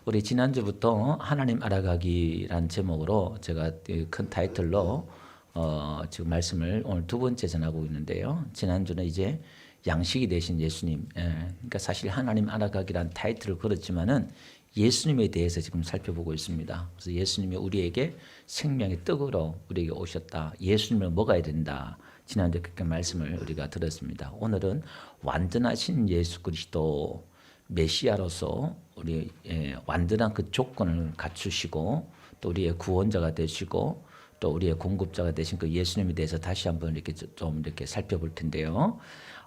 우리 지난주부터 하나님 알아가기란 제목으로 제가 큰 타이틀로 지금 말씀을 오늘 두 번째 전하고 있는데요. 지난주는 이제 양식이 되신 예수님, 그러니까 사실 하나님 알아가기란 타이틀을 걸었지만은 예수님에 대해서 지금 살펴보고 있습니다. 그래서 예수님이 우리에게 생명의 떡으로 우리에게 오셨다. 예수님을 먹어야 된다. 지난주에 그렇게 말씀을 우리가 들었습니다. 오늘은 완전하신 예수 그리스도 메시아로서 우리 완전한 그 조건을 갖추시고 또 우리의 구원자가 되시고 또 우리의 공급자가 되신 그 예수님에 대해서 다시 한번 이렇게 좀 이렇게 살펴볼 텐데요.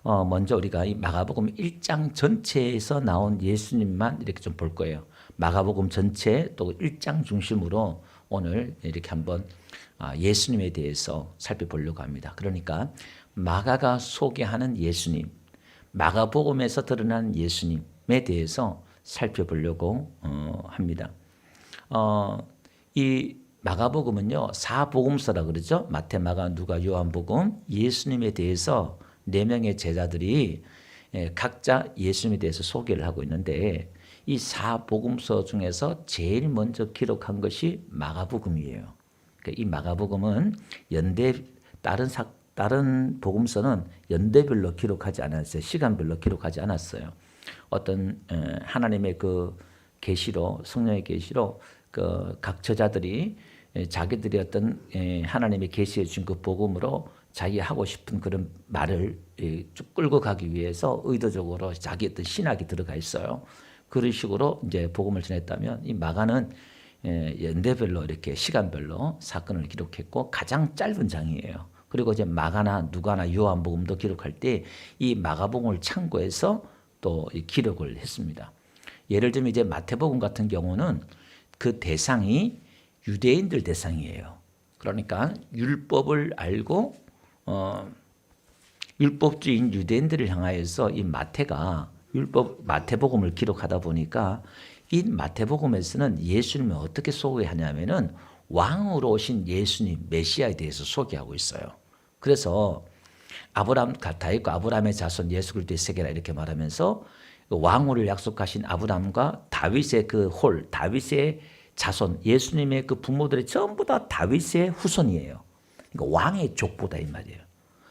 먼저 우리가 이 마가복음 1장 전체에서 나온 예수님만 이렇게 좀 볼 거예요. 마가복음 전체 또 1장 중심으로 오늘 이렇게 한번 예수님에 대해서 살펴보려고 합니다. 그러니까 마가가 소개하는 예수님, 마가복음에서 드러난 예수님에 대해서 살펴보려고 합니다. 이 마가복음은요, 사복음서라 그러죠. 마태, 마가, 누가, 요한복음. 예수님에 대해서 네 명의 제자들이 각자 예수님에 대해서 소개를 하고 있는데 이 사복음서 중에서 제일 먼저 기록한 것이 마가복음이에요. 이 마가복음은 다른 복음서는 연대별로 기록하지 않았어요. 시간별로 기록하지 않았어요. 어떤 하나님의 그 계시로, 성령의 계시로 그 각 저자들이 자기들이 어떤 하나님의 계시해 준 그 복음으로 자기 하고 싶은 그런 말을 쭉 끌고 가기 위해서 의도적으로 자기 어떤 신학이 들어가 있어요. 그런 식으로 이제 복음을 전했다면 이 마가는 연대별로 이렇게 시간별로 사건을 기록했고 가장 짧은 장이에요. 그리고 이제 마가나 누가나 요한복음도 기록할 때 이 마가복음을 참고해서 또 기록을 했습니다. 예를 들면 이제 마태복음 같은 경우는 그 대상이 유대인들 대상이에요. 그러니까 율법을 알고 율법주의인 유대인들을 향하여서 이 마태가 마태복음을 기록하다 보니까 이 마태복음에서는 예수님을 어떻게 소개하냐면은 왕으로 오신 예수님 메시아에 대해서 소개하고 있어요. 그래서 아브라함 다윗과 아브라함의 자손 예수 그리스도의 세계라 이렇게 말하면서 왕후를 약속하신 아브라함과 다윗의 다윗의 자손, 예수님의 그 부모들이 전부 다 다윗의 후손이에요. 그러니까 왕의 족보다 이 말이에요.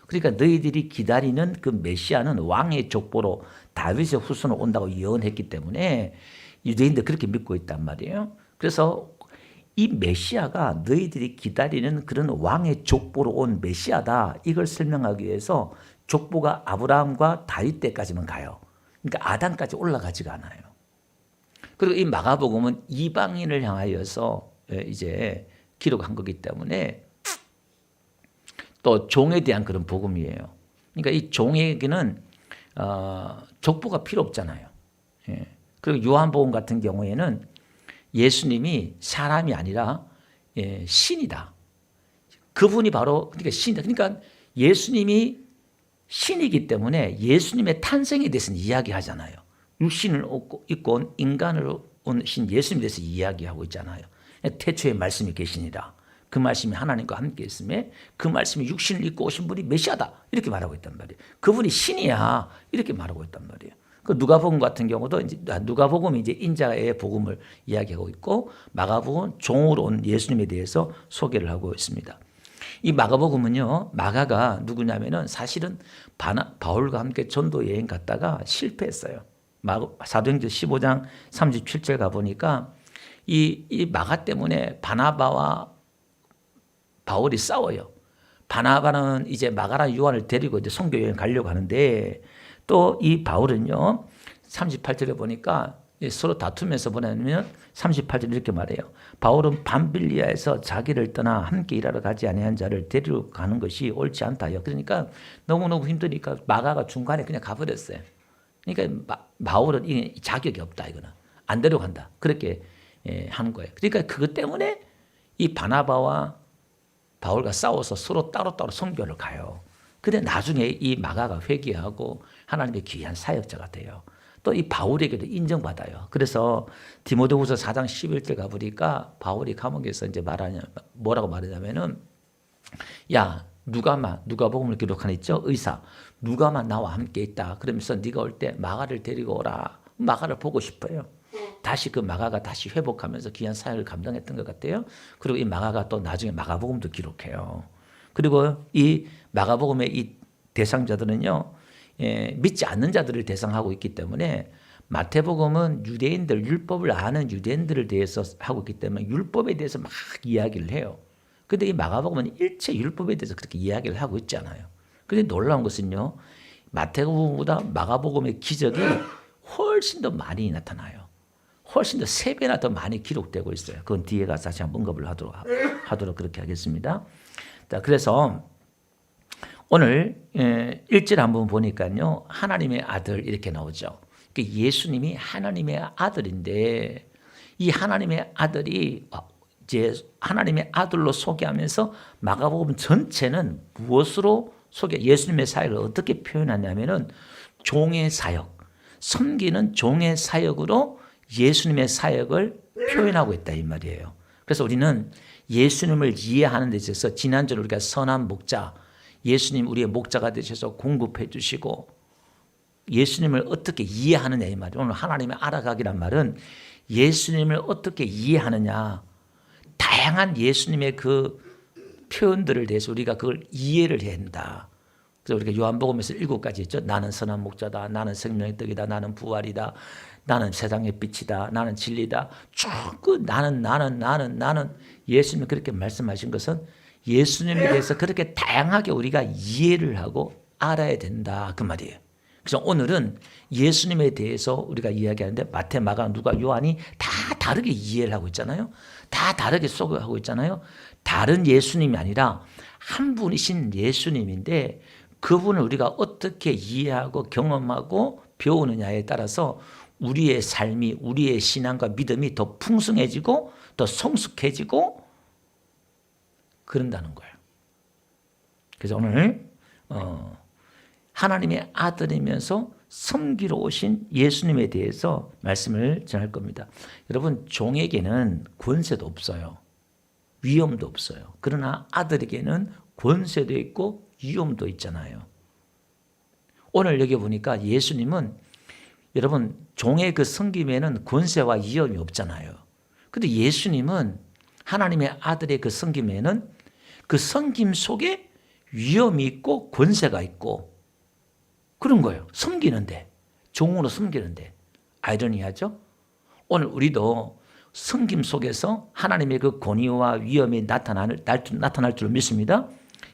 그러니까 너희들이 기다리는 그 메시아는 왕의 족보로 다윗의 후손으로 온다고 예언했기 때문에 유대인들 그렇게 믿고 있단 말이에요. 그래서 이 메시아가 너희들이 기다리는 그런 왕의 족보로 온 메시아다. 이걸 설명하기 위해서 족보가 아브라함과 다윗 때까지만 가요. 그러니까 아담까지 올라가지가 않아요. 그리고 이 마가복음은 이방인을 향하여서 이제 기록한 거기 때문에 또 종에 대한 그런 복음이에요. 그러니까 이 종에게는 족보가 필요 없잖아요. 그리고 요한복음 같은 경우에는 예수님이 사람이 아니라 신이다. 그분이 바로 그러니까 신이다. 그러니까 예수님이 신이기 때문에 예수님의 탄생에 대해서는 이야기하잖아요. 육신을 입고 온 인간으로 오신 예수님에 대해서 이야기하고 있잖아요. 태초에 말씀이 계시니라. 그 말씀이 하나님과 함께 있음에 그 말씀이 육신을 입고 오신 분이 메시아다. 이렇게 말하고 있단 말이에요. 그분이 신이야. 이렇게 말하고 있단 말이에요. 그 누가복음 같은 경우도 이제 누가복음이 이제 인자의 복음을 이야기하고 있고 마가복음은 종으로 온 예수님에 대해서 소개를 하고 있습니다. 이 마가복음은요, 마가가 누구냐면은 사실은 바울과 함께 전도 여행 갔다가 실패했어요. 사도행전 15장 37절 가보니까 이 마가 때문에 바나바와 바울이 싸워요. 바나바는 이제 마가랑 요한을 데리고 이제 선교 여행 가려고 하는데 또 이 바울은요, 38절에 보니까 서로 다투면서 보내면 38절 이렇게 말해요. 바울은 밤빌리아에서 자기를 떠나 함께 일하러 가지 아니한 자를 데리러 가는 것이 옳지 않다요. 그러니까 너무너무 힘드니까 마가가 중간에 그냥 가버렸어요. 그러니까 바울은 이 자격이 없다 이거는. 안 데려간다. 그렇게 하는 거예요. 그러니까 그것 때문에 이 바나바와 바울과 싸워서 서로 따로따로 선교를 가요. 근데 나중에 이 마가가 회개하고 하나님의 귀한 사역자가 돼요. 또 이 바울에게도 인정받아요. 그래서 디모데후서 4장 11절 가보니까 바울이 감옥에서 이제 뭐라고 말하냐면은 야 누가복음을 기록한 있죠? 의사 누가만 나와 함께 있다. 그러면서 네가 올 때 마가를 데리고 오라. 마가를 보고 싶어요. 다시 그 마가가 다시 회복하면서 귀한 사역을 감당했던 것 같아요. 그리고 이 마가가 또 나중에 마가복음도 기록해요. 그리고 이 마가복음의 이 대상자들은요, 믿지 않는 자들을 대상하고 있기 때문에 마태복음은 유대인들, 율법을 아는 유대인들을 대해서 하고 있기 때문에 율법에 대해서 막 이야기를 해요. 그런데 이 마가복음은 일체 율법에 대해서 그렇게 이야기를 하고 있지 않아요. 그런데 놀라운 것은요, 마태복음보다 마가복음의 기적이 훨씬 더 많이 나타나요. 훨씬 더 3배나 더 많이 기록되고 있어요. 그건 뒤에 가서 다시 한번 언급을 하도록 그렇게 하겠습니다. 자, 그래서 오늘 1절 한번 보니까요, 하나님의 아들 이렇게 나오죠. 예수님이 하나님의 아들인데 이 하나님의 아들이 이제 하나님의 아들로 소개하면서 마가복음 전체는 무엇으로 예수님의 사역을 어떻게 표현하냐면은 종의 사역, 섬기는 종의 사역으로 예수님의 사역을 표현하고 있다 이 말이에요. 그래서 우리는 예수님을 이해하는 데 있어서 지난주에 우리가 선한 목자, 예수님 우리의 목자가 되셔서 공급해 주시고 예수님을 어떻게 이해하느냐 이 말이에요. 오늘 하나님의 알아가기란 말은 예수님을 어떻게 이해하느냐, 다양한 예수님의 그 표현들을 대해서 우리가 그걸 이해를 해야 한다. 그래서 우리가 요한복음에서 7가지 있죠. 나는 선한 목자다, 나는 생명의 떡이다, 나는 부활이다, 나는 세상의 빛이다, 나는 진리다. 쭉 나는 예수님이 그렇게 말씀하신 것은 예수님에 대해서 그렇게 다양하게 우리가 이해를 하고 알아야 된다 그 말이에요. 그래서 오늘은 예수님에 대해서 우리가 이야기하는데 마태, 마가, 누가, 요한이 다 다르게 이해를 하고 있잖아요. 다 다르게 소개하고 있잖아요. 다른 예수님이 아니라 한 분이신 예수님인데 그분을 우리가 어떻게 이해하고 경험하고 배우느냐에 따라서 우리의 삶이, 우리의 신앙과 믿음이 더 풍성해지고 더 성숙해지고 그런다는 거예요. 그래서 오늘 하나님의 아들이면서 섬기러 오신 예수님에 대해서 말씀을 전할 겁니다. 여러분, 종에게는 권세도 없어요. 위엄도 없어요. 그러나 아들에게는 권세도 있고 위엄도 있잖아요. 오늘 여기 보니까 예수님은 여러분 종의 그 섬김에는 권세와 위엄이 없잖아요. 그런데 예수님은 하나님의 아들의 그 섬김에는 그 섬김 속에 위엄이 있고 권세가 있고 그런 거예요. 섬기는데, 종으로 섬기는데. 아이러니하죠? 오늘 우리도 섬김 속에서 하나님의 그 권위와 위엄이 나타날 줄 믿습니다.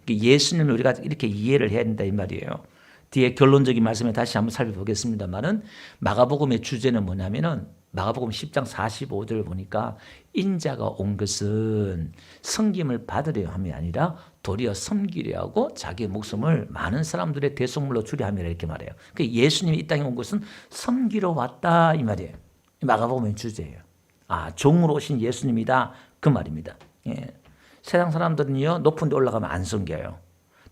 예수님을 우리가 이렇게 이해를 해야 된다 이 말이에요. 뒤에 결론적인 말씀을 다시 한번 살펴보겠습니다만은 마가복음의 주제는 뭐냐면은 마가복음 10장 45절을 보니까 인자가 온 것은 섬김을 받으려 함이 아니라 도리어 섬기려 하고 자기 목숨을 많은 사람들의 대속물로 주려 함이라 이렇게 말해요. 그러니까 예수님이 이 땅에 온 것은 섬기러 왔다 이 말이에요. 마가복음의 주제예요. 종으로 오신 예수님이다 그 말입니다. 예. 세상 사람들은요 높은 데 올라가면 안 섬겨요.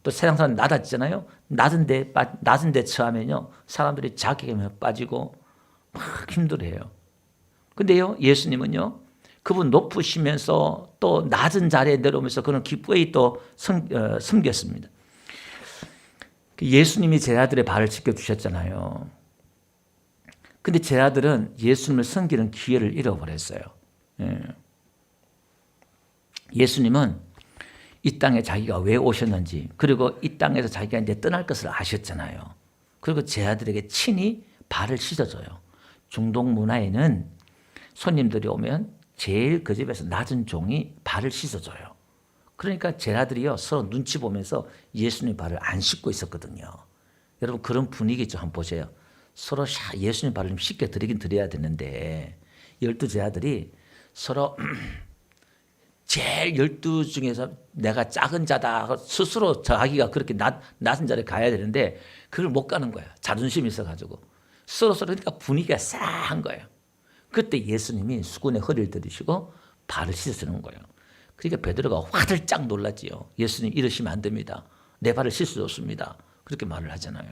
또 세상 사람 낮아지잖아요. 낮은 데 처하면요 사람들이 자괴감에 빠지고 막 힘들어해요. 근데요 예수님은요 그분 높으시면서 또 낮은 자리에 내려오면서 그런 기쁘게 또 섬겼습니다. 예수님이 제자들의 발을 씻겨주셨잖아요. 근데 제자들은 예수님을 섬기는 기회를 잃어버렸어요. 예수님은 이 땅에 자기가 왜 오셨는지 그리고 이 땅에서 자기가 이제 떠날 것을 아셨잖아요. 그리고 제자들에게 친히 발을 씻어줘요. 중동 문화에는 손님들이 오면 제일 그 집에서 낮은 종이 발을 씻어줘요. 그러니까 제자들이요 서로 눈치 보면서 예수님 발을 안 씻고 있었거든요. 여러분 그런 분위기 좀 한번 보세요. 서로 예수님 발을 좀 씻겨 드리긴 드려야 되는데 12 제자들이 서로 제일 12 중에서 내가 작은 자다 스스로 자기가 그렇게 낮은 자리에 가야 되는데 그걸 못 가는 거야. 자존심이 있어가지고 서로 그러니까 분위기가 싸한 거예요. 그때 예수님이 수군의 허리를 들이시고 발을 씻으시는 거예요. 그러니까 베드로가 화들짝 놀랐지요. 예수님 이러시면 안 됩니다. 내 발을 씻어줬습니다. 그렇게 말을 하잖아요.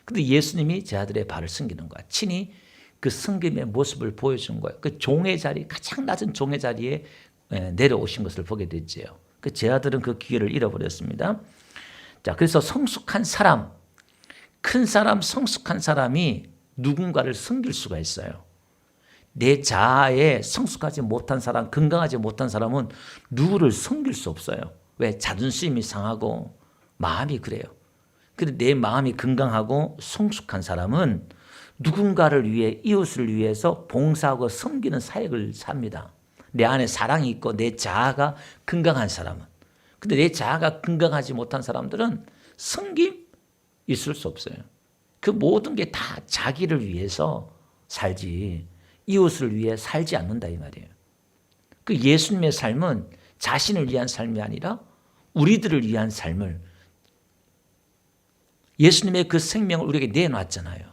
근데 예수님이 제자들의 발을 섬기는 거야. 친히 그 섬김의 모습을 보여준 거예요. 그 종의 자리, 가장 낮은 종의 자리에 내려오신 것을 보게 됐지요. 그 제자들은 그 기회를 잃어버렸습니다. 자, 그래서 성숙한 사람, 큰 사람, 성숙한 사람이 누군가를 섬길 수가 있어요. 내 자아에 성숙하지 못한 사람, 건강하지 못한 사람은 누구를 섬길 수 없어요. 왜? 자존심이 상하고 마음이 그래요. 그런데 내 마음이 건강하고 성숙한 사람은 누군가를 위해, 이웃을 위해서 봉사하고 섬기는 사역을 삽니다. 내 안에 사랑이 있고 내 자아가 건강한 사람은. 근데 내 자아가 건강하지 못한 사람들은 섬김 있을 수 없어요. 그 모든 게 다 자기를 위해서 살지 이웃을 위해 살지 않는다 이 말이에요. 그 예수님의 삶은 자신을 위한 삶이 아니라 우리들을 위한 삶을, 예수님의 그 생명을 우리에게 내놨잖아요.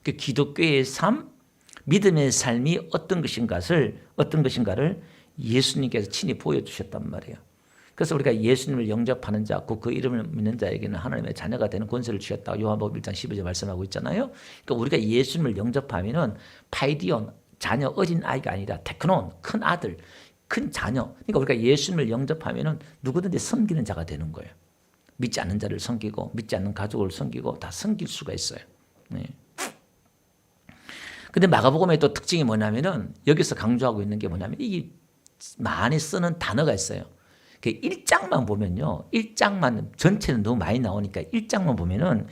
그 기독교의 삶, 믿음의 삶이 어떤 것인가를 예수님께서 친히 보여주셨단 말이에요. 그래서 우리가 예수님을 영접하는 자, 그 이름을 믿는 자에게는 하나님의 자녀가 되는 권세를 주셨다고 요한복음 1장 12절 말씀하고 있잖아요. 그러니까 우리가 예수님을 영접하면은 파이디온, 자녀, 어린 아이가 아니라 테크논, 큰 아들, 큰 자녀. 그러니까 우리가 예수님을 영접하면은 누구든지 섬기는 자가 되는 거예요. 믿지 않는 자를 섬기고 믿지 않는 가족을 섬기고 다 섬길 수가 있어요. 네. 근데 마가복음의 또 특징이 뭐냐면은 여기서 강조하고 있는 게 뭐냐면 이 많이 쓰는 단어가 있어요. 그 1장만 보면요. 1장만, 전체는 너무 많이 나오니까 1장만 보면은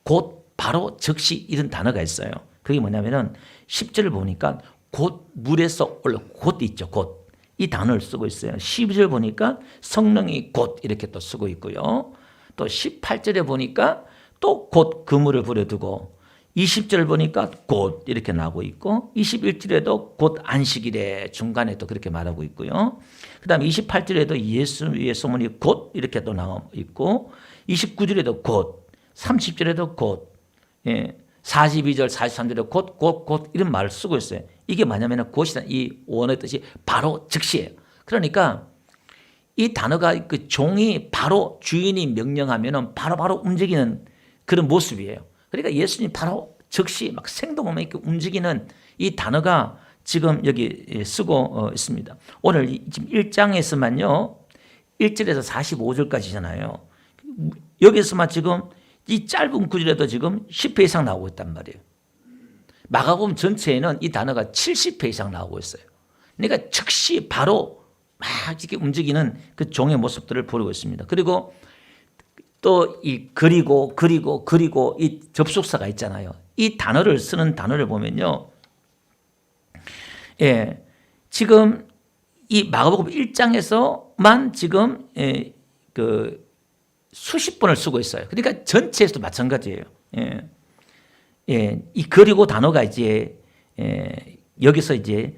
곧, 바로, 즉시 이런 단어가 있어요. 그게 뭐냐면은 10절을 보니까 곧 물에서 올라, 곧 있죠. 곧. 이 단어를 쓰고 있어요. 12절 보니까 성령이 곧 이렇게 또 쓰고 있고요. 또 18절에 보니까 또 곧 그물을 부려두고 20절 보니까 곧 이렇게 나오고 있고 21절에도 곧 안식일에 중간에 또 그렇게 말하고 있고요. 그 다음에 28절에도 예수의 소문이 곧 이렇게 또 나오고 있고 29절에도 곧, 30절에도 곧, 42절, 43절에 곧 이런 말을 쓰고 있어요. 이게 뭐냐면 곧이다. 이 원어의 뜻이 바로 즉시예요. 그러니까 이 단어가 그 종이 바로 주인이 명령하면은 바로 움직이는 그런 모습이에요. 그러니까 예수님이 바로 즉시 막 생동함에 있게 움직이는 이 단어가 지금 여기 쓰고 있습니다. 오늘 지금 1장에서만요. 1절에서 45절까지잖아요. 여기서만 지금 이 짧은 구절에도 지금 10회 이상 나오고 있단 말이에요. 마가복음 전체에는 이 단어가 70회 이상 나오고 있어요. 그러니까 즉시 바로 막 이렇게 움직이는 그 종의 모습들을 보이고 있습니다. 그리고 또 이 그리고 이 접속사가 있잖아요. 이 단어를 쓰는 단어를 보면요. 지금 이 마가복음 1장에서만 지금 그 수십 번을 쓰고 있어요. 그러니까 전체에서도 마찬가지예요. 이 그리고 단어가 이제 여기서 이제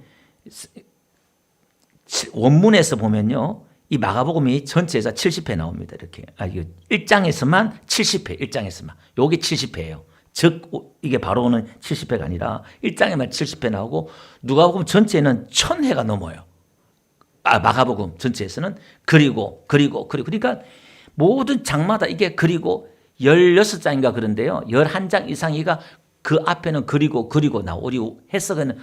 원문에서 보면요. 이 마가복음이 전체에서 70회 나옵니다. 이렇게. 이거 1장에서만 70회, 1장에서만. 요게 70회예요. 즉, 이게 바로는 70회가 아니라 1장에만 70회 나오고 누가복음 전체에는 1000회가 넘어요. 마가복음 전체에서는 그리고. 그러니까 모든 장마다 이게 그리고 16장인가 그런데요. 11장 이상이가 그 앞에는 그리고 나오고 우리 해석은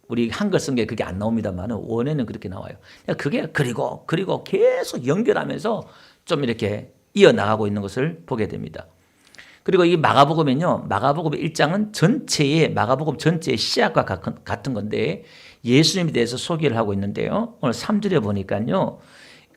우리 한글 성경에 그게 안 나옵니다만 원에는 그렇게 나와요. 그게 그리고 계속 연결하면서 좀 이렇게 이어나가고 있는 것을 보게 됩니다. 그리고 이 마가복음은요. 마가복음 1장은 마가복음 전체의 시작과 같은 건데 예수님에 대해서 소개를 하고 있는데요. 오늘 3절에 보니까요.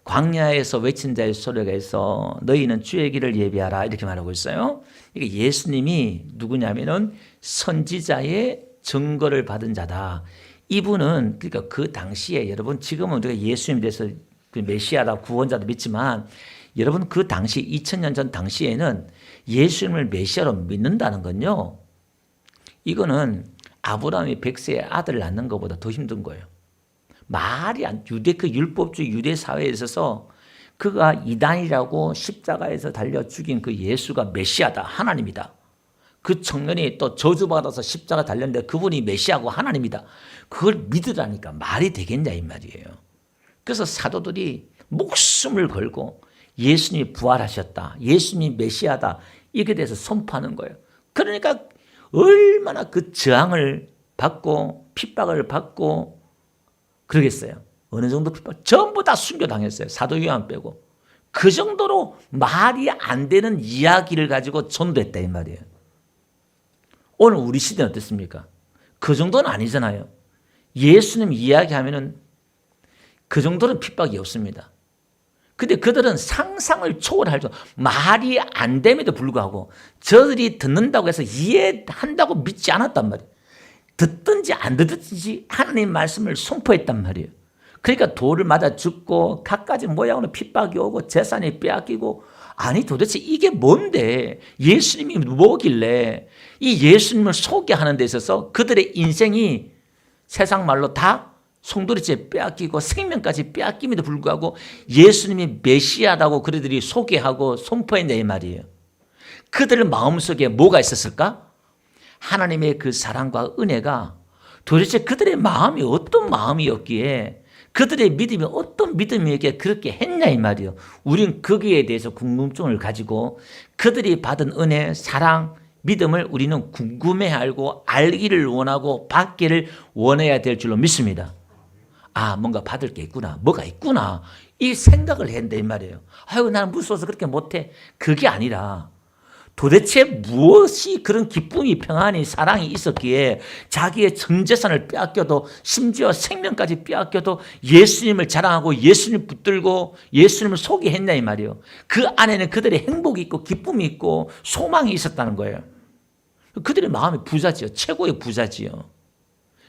광야에서 외친 자의 소리가 있어 너희는 주의 길을 예비하라 이렇게 말하고 있어요. 이게 예수님이 누구냐면은 선지자의 증거를 받은 자다. 이분은 그러니까 그 당시에 여러분 지금은 우리가 예수님에 대해서 그 메시아다 구원자도 믿지만 여러분 그 당시 2000년 전 당시에는 예수님을 메시아로 믿는다는 건요. 이거는 아브라함이 100세의 아들을 낳는 것보다 더 힘든 거예요. 말이 안 그 율법주의 유대 사회에 있어서 그가 이단이라고 십자가에서 달려 죽인 그 예수가 메시아다. 하나님이다. 그 청년이 또 저주받아서 십자가 달렸는데 그분이 메시아고 하나님이다. 그걸 믿으라니까 말이 되겠냐 이 말이에요. 그래서 사도들이 목숨을 걸고 예수님이 부활하셨다. 예수님이 메시아다. 이게 대해서 선포하는 거예요. 그러니까 얼마나 그 저항을 받고 핍박을 받고 그러겠어요. 어느 정도 핍박? 전부 다 순교당했어요. 사도 요한 빼고. 그 정도로 말이 안 되는 이야기를 가지고 전도했다 이 말이에요. 오늘 우리 시대는 어떻습니까? 그 정도는 아니잖아요. 예수님 이야기하면은 그 정도는 핍박이 없습니다. 근데 그들은 상상을 초월할 정도, 말이 안 됨에도 불구하고 저들이 듣는다고 해서 이해한다고 믿지 않았단 말이에요. 듣든지 안 듣든지 하나님 말씀을 선포했단 말이에요. 그러니까 돌을 맞아 죽고 갖가지 모양으로 핍박이 오고 재산이 빼앗기고, 아니 도대체 이게 뭔데, 예수님이 뭐길래 이 예수님을 소개하는 데 있어서 그들의 인생이 세상 말로 다 송두리째 빼앗기고 생명까지 빼앗김에도 불구하고 예수님이 메시아라고 그들이 소개하고 선포했냐 이 말이에요. 그들 마음속에 뭐가 있었을까? 하나님의 그 사랑과 은혜가 도대체 그들의 마음이 어떤 마음이었기에, 그들의 믿음이 어떤 믿음이었기에 그렇게 했냐 이 말이에요. 우린 거기에 대해서 궁금증을 가지고 그들이 받은 은혜, 사랑, 믿음을 우리는 궁금해하고 알기를 원하고 받기를 원해야 될 줄로 믿습니다. 아, 뭔가 받을 게 있구나, 뭐가 있구나, 이 생각을 해야 된다 이 말이에요. 아유, 나는 무서워서 그렇게 못해. 그게 아니라 도대체 무엇이 그런 기쁨이, 평안이, 사랑이 있었기에 자기의 전 재산을 빼앗겨도, 심지어 생명까지 빼앗겨도 예수님을 자랑하고 예수님을 붙들고 예수님을 소개했냐 이 말이에요. 그 안에는 그들의 행복이 있고 기쁨이 있고 소망이 있었다는 거예요. 그들의 마음이 부자지요. 최고의 부자지요.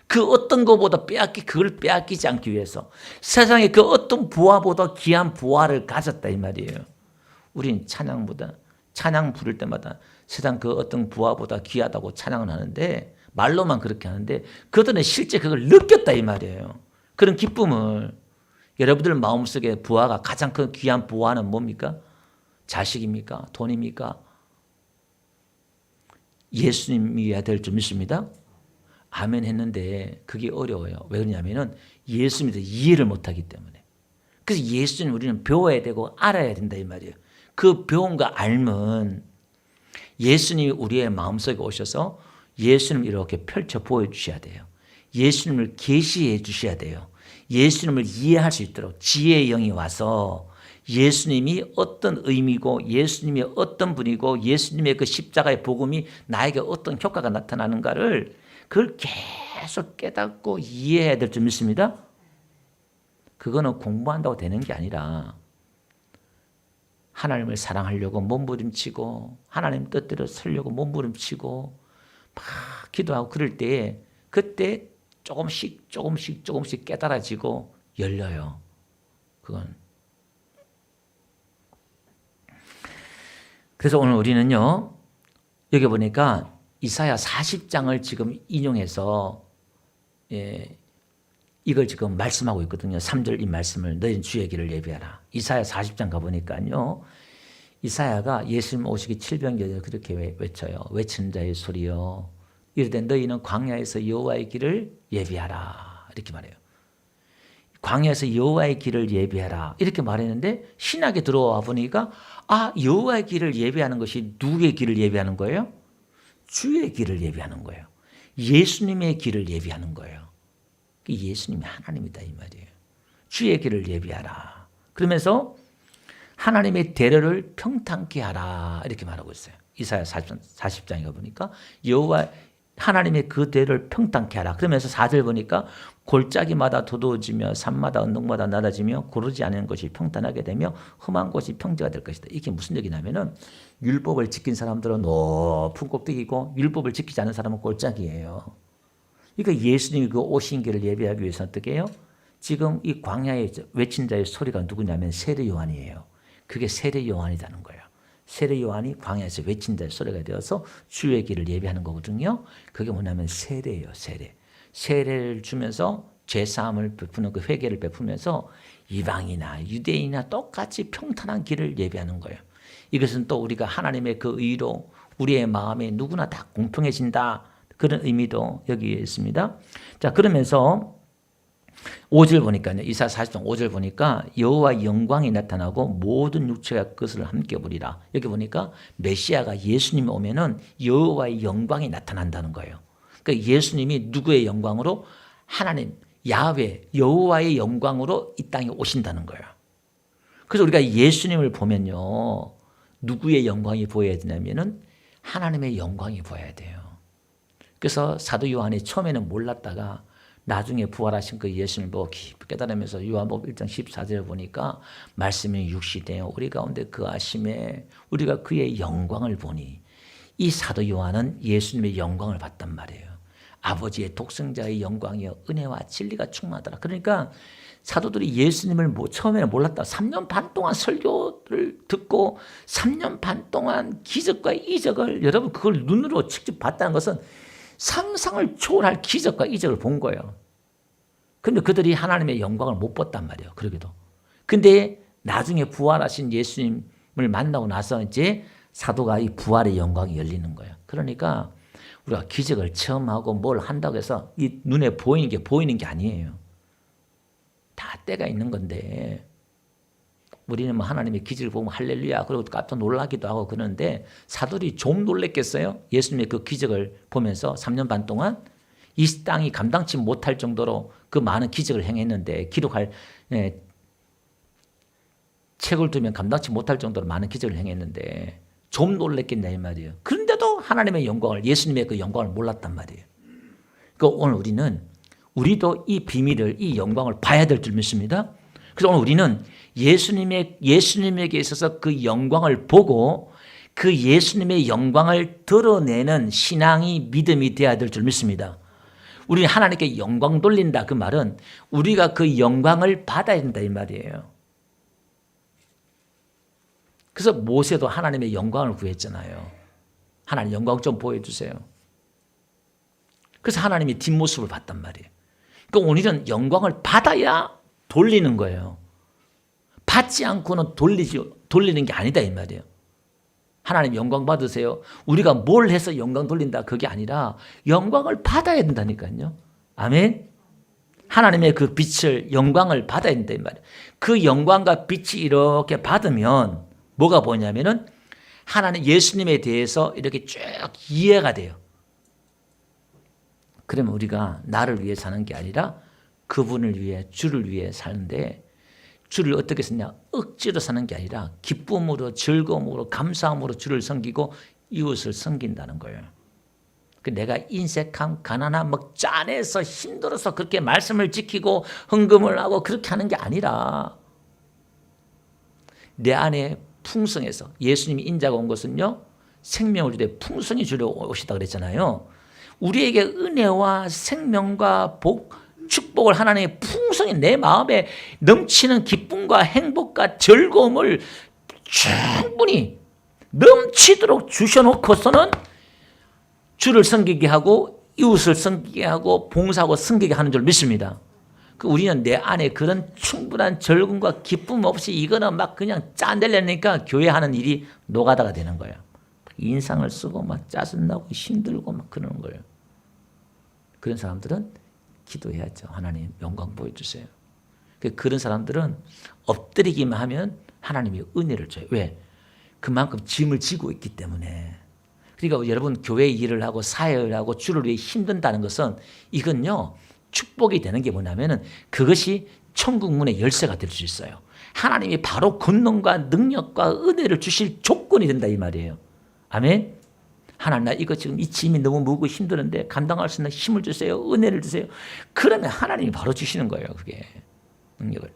그 어떤 것보다 그걸 빼앗기지 않기 위해서 세상에 그 어떤 부하보다 귀한 부하를 가졌다 이 말이에요. 우린 찬양 부를 때마다 세상 그 어떤 부하보다 귀하다고 찬양을 하는데, 말로만 그렇게 하는데 그들은 실제 그걸 느꼈다 이 말이에요. 그런 기쁨을. 여러분들 마음속에 부하가, 가장 큰 귀한 부하는 뭡니까? 자식입니까? 돈입니까? 예수님이어야 될 줄 믿습니다. 아멘 했는데 그게 어려워요. 왜 그러냐면은 예수님에 대해서 이해를 못하기 때문에. 그래서 예수님 우리는 배워야 되고 알아야 된다 이 말이에요. 그 배움과 알면 예수님이 우리의 마음속에 오셔서 예수님을 이렇게 펼쳐 보여주셔야 돼요. 예수님을 계시해 주셔야 돼요. 예수님을 이해할 수 있도록 지혜의 영이 와서 예수님이 어떤 의미고 예수님이 어떤 분이고 예수님의 그 십자가의 복음이 나에게 어떤 효과가 나타나는가를, 그걸 계속 깨닫고 이해해야 될 줄 믿습니다. 그거는 공부한다고 되는 게 아니라 하나님을 사랑하려고 몸부림치고 하나님 뜻대로 살려고 몸부림치고 막 기도하고 그럴 때에, 그때 조금씩 깨달아지고 열려요. 그건. 그래서 오늘 우리는요, 여기 보니까 이사야 40장을 지금 인용해서 이걸 지금 말씀하고 있거든요. 3절 이 말씀을, 너희는 주의 길을 예비하라. 이사야 40장 가보니까요, 이사야가 예수님 오시기 700년 그렇게 외쳐요. 외치는 자의 소리요, 이르되 너희는 광야에서 여호와의 길을 예비하라, 이렇게 말해요. 광야에서 여호와의 길을 예비하라 이렇게 말했는데, 신약에 들어와 보니까 여호와의 길을 예비하는 것이 누구의 길을 예비하는 거예요? 주의 길을 예비하는 거예요. 예수님의 길을 예비하는 거예요. 예수님이 하나님이다 이 말이에요. 주의 길을 예비하라. 그러면서 하나님의 대로를 평탄케 하라 이렇게 말하고 있어요. 이사야 40장에 가보니까 여호와 하나님의 그 대로를 평탄케 하라. 그러면서 4절 보니까 골짜기마다 두드러지며 산마다 언덕마다 낮아지며 고르지 않은 것이 평탄하게 되며 험한 곳이 평지가 될 것이다. 이게 무슨 얘기냐면은 율법을 지킨 사람들은 높은 꼭대기고 율법을 지키지 않은 사람은 골짜기예요. 그러니까 예수님이 그 오신 길을 예비하기 위해서 어떻게 해요? 지금 이 광야에 외친 자의 소리가 누구냐면 세례 요한이에요. 그게 세례 요한이라는 거예요. 세례 요한이 광야에서 외친 자의 소리가 되어서 주의 길을 예비하는 거거든요. 그게 뭐냐면 세례예요. 세례를 주면서 죄사함을 베푸는 그 회개를 베푸면서 이방이나 유대인이나 똑같이 평탄한 길을 예비하는 거예요. 이것은 또 우리가 하나님의 그 의로 우리의 마음에 누구나 다 공평해진다, 그런 의미도 여기에 있습니다. 자, 그러면서 5절 보니까요, 이사야 40장 5절 보니까 여호와의 영광이 나타나고 모든 육체가 그것을 함께 보리라. 여기 보니까 메시아가 예수님이 오면은 여호와의 영광이 나타난다는 거예요. 그러니까 예수님이 누구의 영광으로? 하나님 야훼 여호와의 영광으로 이 땅에 오신다는 거예요. 그래서 우리가 예수님을 보면요, 누구의 영광이 보여야 되냐면은 하나님의 영광이 보여야 돼요. 그래서 사도 요한이 처음에는 몰랐다가 나중에 부활하신 그 예수님을 보고 깊이 깨달으면서 요한복음 1장 14절을 보니까 말씀이 육시 되어 우리 가운데 거하심에 우리가 그의 영광을 보니, 이 사도 요한은 예수님의 영광을 봤단 말이에요. 아버지의 독생자의 영광이여 은혜와 진리가 충만하더라. 그러니까 사도들이 예수님을 처음에는 몰랐다. 3년 반 동안 설교를 듣고 3년 반 동안 기적과 이적을, 여러분 그걸 눈으로 직접 봤다는 것은 상상을 초월할 기적과 이적을 본 거예요. 근데 그들이 하나님의 영광을 못 봤단 말이에요. 그러기도. 근데 나중에 부활하신 예수님을 만나고 나서 이제 사도가 이 부활의 영광이 열리는 거예요. 그러니까 우리가 기적을 체험하고 뭘 한다고 해서 이 눈에 보이는 게 아니에요. 다 때가 있는 건데, 우리는 뭐 하나님의 기적을 보면 할렐루야 그러고 깜짝 놀라기도 하고 그러는데, 사도들이 좀 놀랬겠어요? 예수님의 그 기적을 보면서 3년 반 동안 이 땅이 감당치 못할 정도로 그 많은 기적을 행했는데, 기록할 책을 두면 감당치 못할 정도로 많은 기적을 행했는데 좀 놀랬겠냐 이 말이에요. 그런데도 하나님의 영광을, 예수님의 그 영광을 몰랐단 말이에요. 그러니까 오늘 우리도 이 비밀을, 이 영광을 봐야 될 줄 믿습니다. 그래서 오늘 우리는 예수님에게 있어서 그 영광을 보고 그 예수님의 영광을 드러내는 신앙이, 믿음이 되어야 될 줄 믿습니다. 우리는 하나님께 영광 돌린다, 그 말은 우리가 그 영광을 받아야 된다 이 말이에요. 그래서 모세도 하나님의 영광을 구했잖아요. 하나님 영광 좀 보여주세요. 그래서 하나님이 뒷모습을 봤단 말이에요. 그러니까 우리는 영광을 받아야 돌리는 거예요. 받지 않고는 돌리는 게 아니다 이 말이에요. 하나님 영광 받으세요. 우리가 뭘 해서 영광 돌린다 그게 아니라 영광을 받아야 된다니까요. 아멘. 하나님의 그 빛을, 영광을 받아야 된다 이 말이에요. 그 영광과 빛이 이렇게 받으면 뭐가 보냐면은 하나님, 예수님에 대해서 이렇게 쭉 이해가 돼요. 그러면 우리가 나를 위해 사는 게 아니라 그분을 위해, 주를 위해 사는데, 주를 어떻게 쓰냐? 억지로 사는 게 아니라 기쁨으로, 즐거움으로, 감사함으로 주를 섬기고 이웃을 섬긴다는 거예요. 내가 인색함, 가난함, 막 짠해서 힘들어서 그렇게 말씀을 지키고 헌금을 하고 그렇게 하는 게 아니라 내 안에 풍성해서, 예수님이 인자가 온 것은요 생명을 주되 풍성히 주려 오시다 그랬잖아요. 우리에게 은혜와 생명과 축복을 하나님의 풍성히 내 마음에 넘치는 기쁨과 행복과 즐거움을 충분히 넘치도록 주셔놓고서는 주를 섬기게 하고 이웃을 섬기게 하고 봉사하고 섬기게 하는 줄 믿습니다. 우리는 내 안에 그런 충분한 즐거움과 기쁨 없이 이거는 막 그냥 짠들려니까 교회 하는 일이 노가다가 되는 거예요. 인상을 쓰고 막 짜증나고 힘들고 막 그러는 거예요. 그런 사람들은 기도해야죠. 하나님 영광 보여주세요. 그런 사람들은 엎드리기만 하면 하나님이 은혜를 줘요. 왜? 그만큼 짐을 지고 있기 때문에. 그러니까 여러분 교회 일을 하고 사회를 하고 주를 위해 힘든다는 것은 이건요 축복이 되는 게 뭐냐면은 그것이 천국 문의 열쇠가 될 수 있어요. 하나님이 바로 권능과 능력과 은혜를 주실 조건이 된다 이 말이에요. 아멘. 하나님, 나 이거 지금 이 짐이 너무 무겁고 힘드는데 감당할 수 있는 힘을 주세요. 은혜를 주세요. 그러면 하나님이 바로 주시는 거예요. 그게 능력을.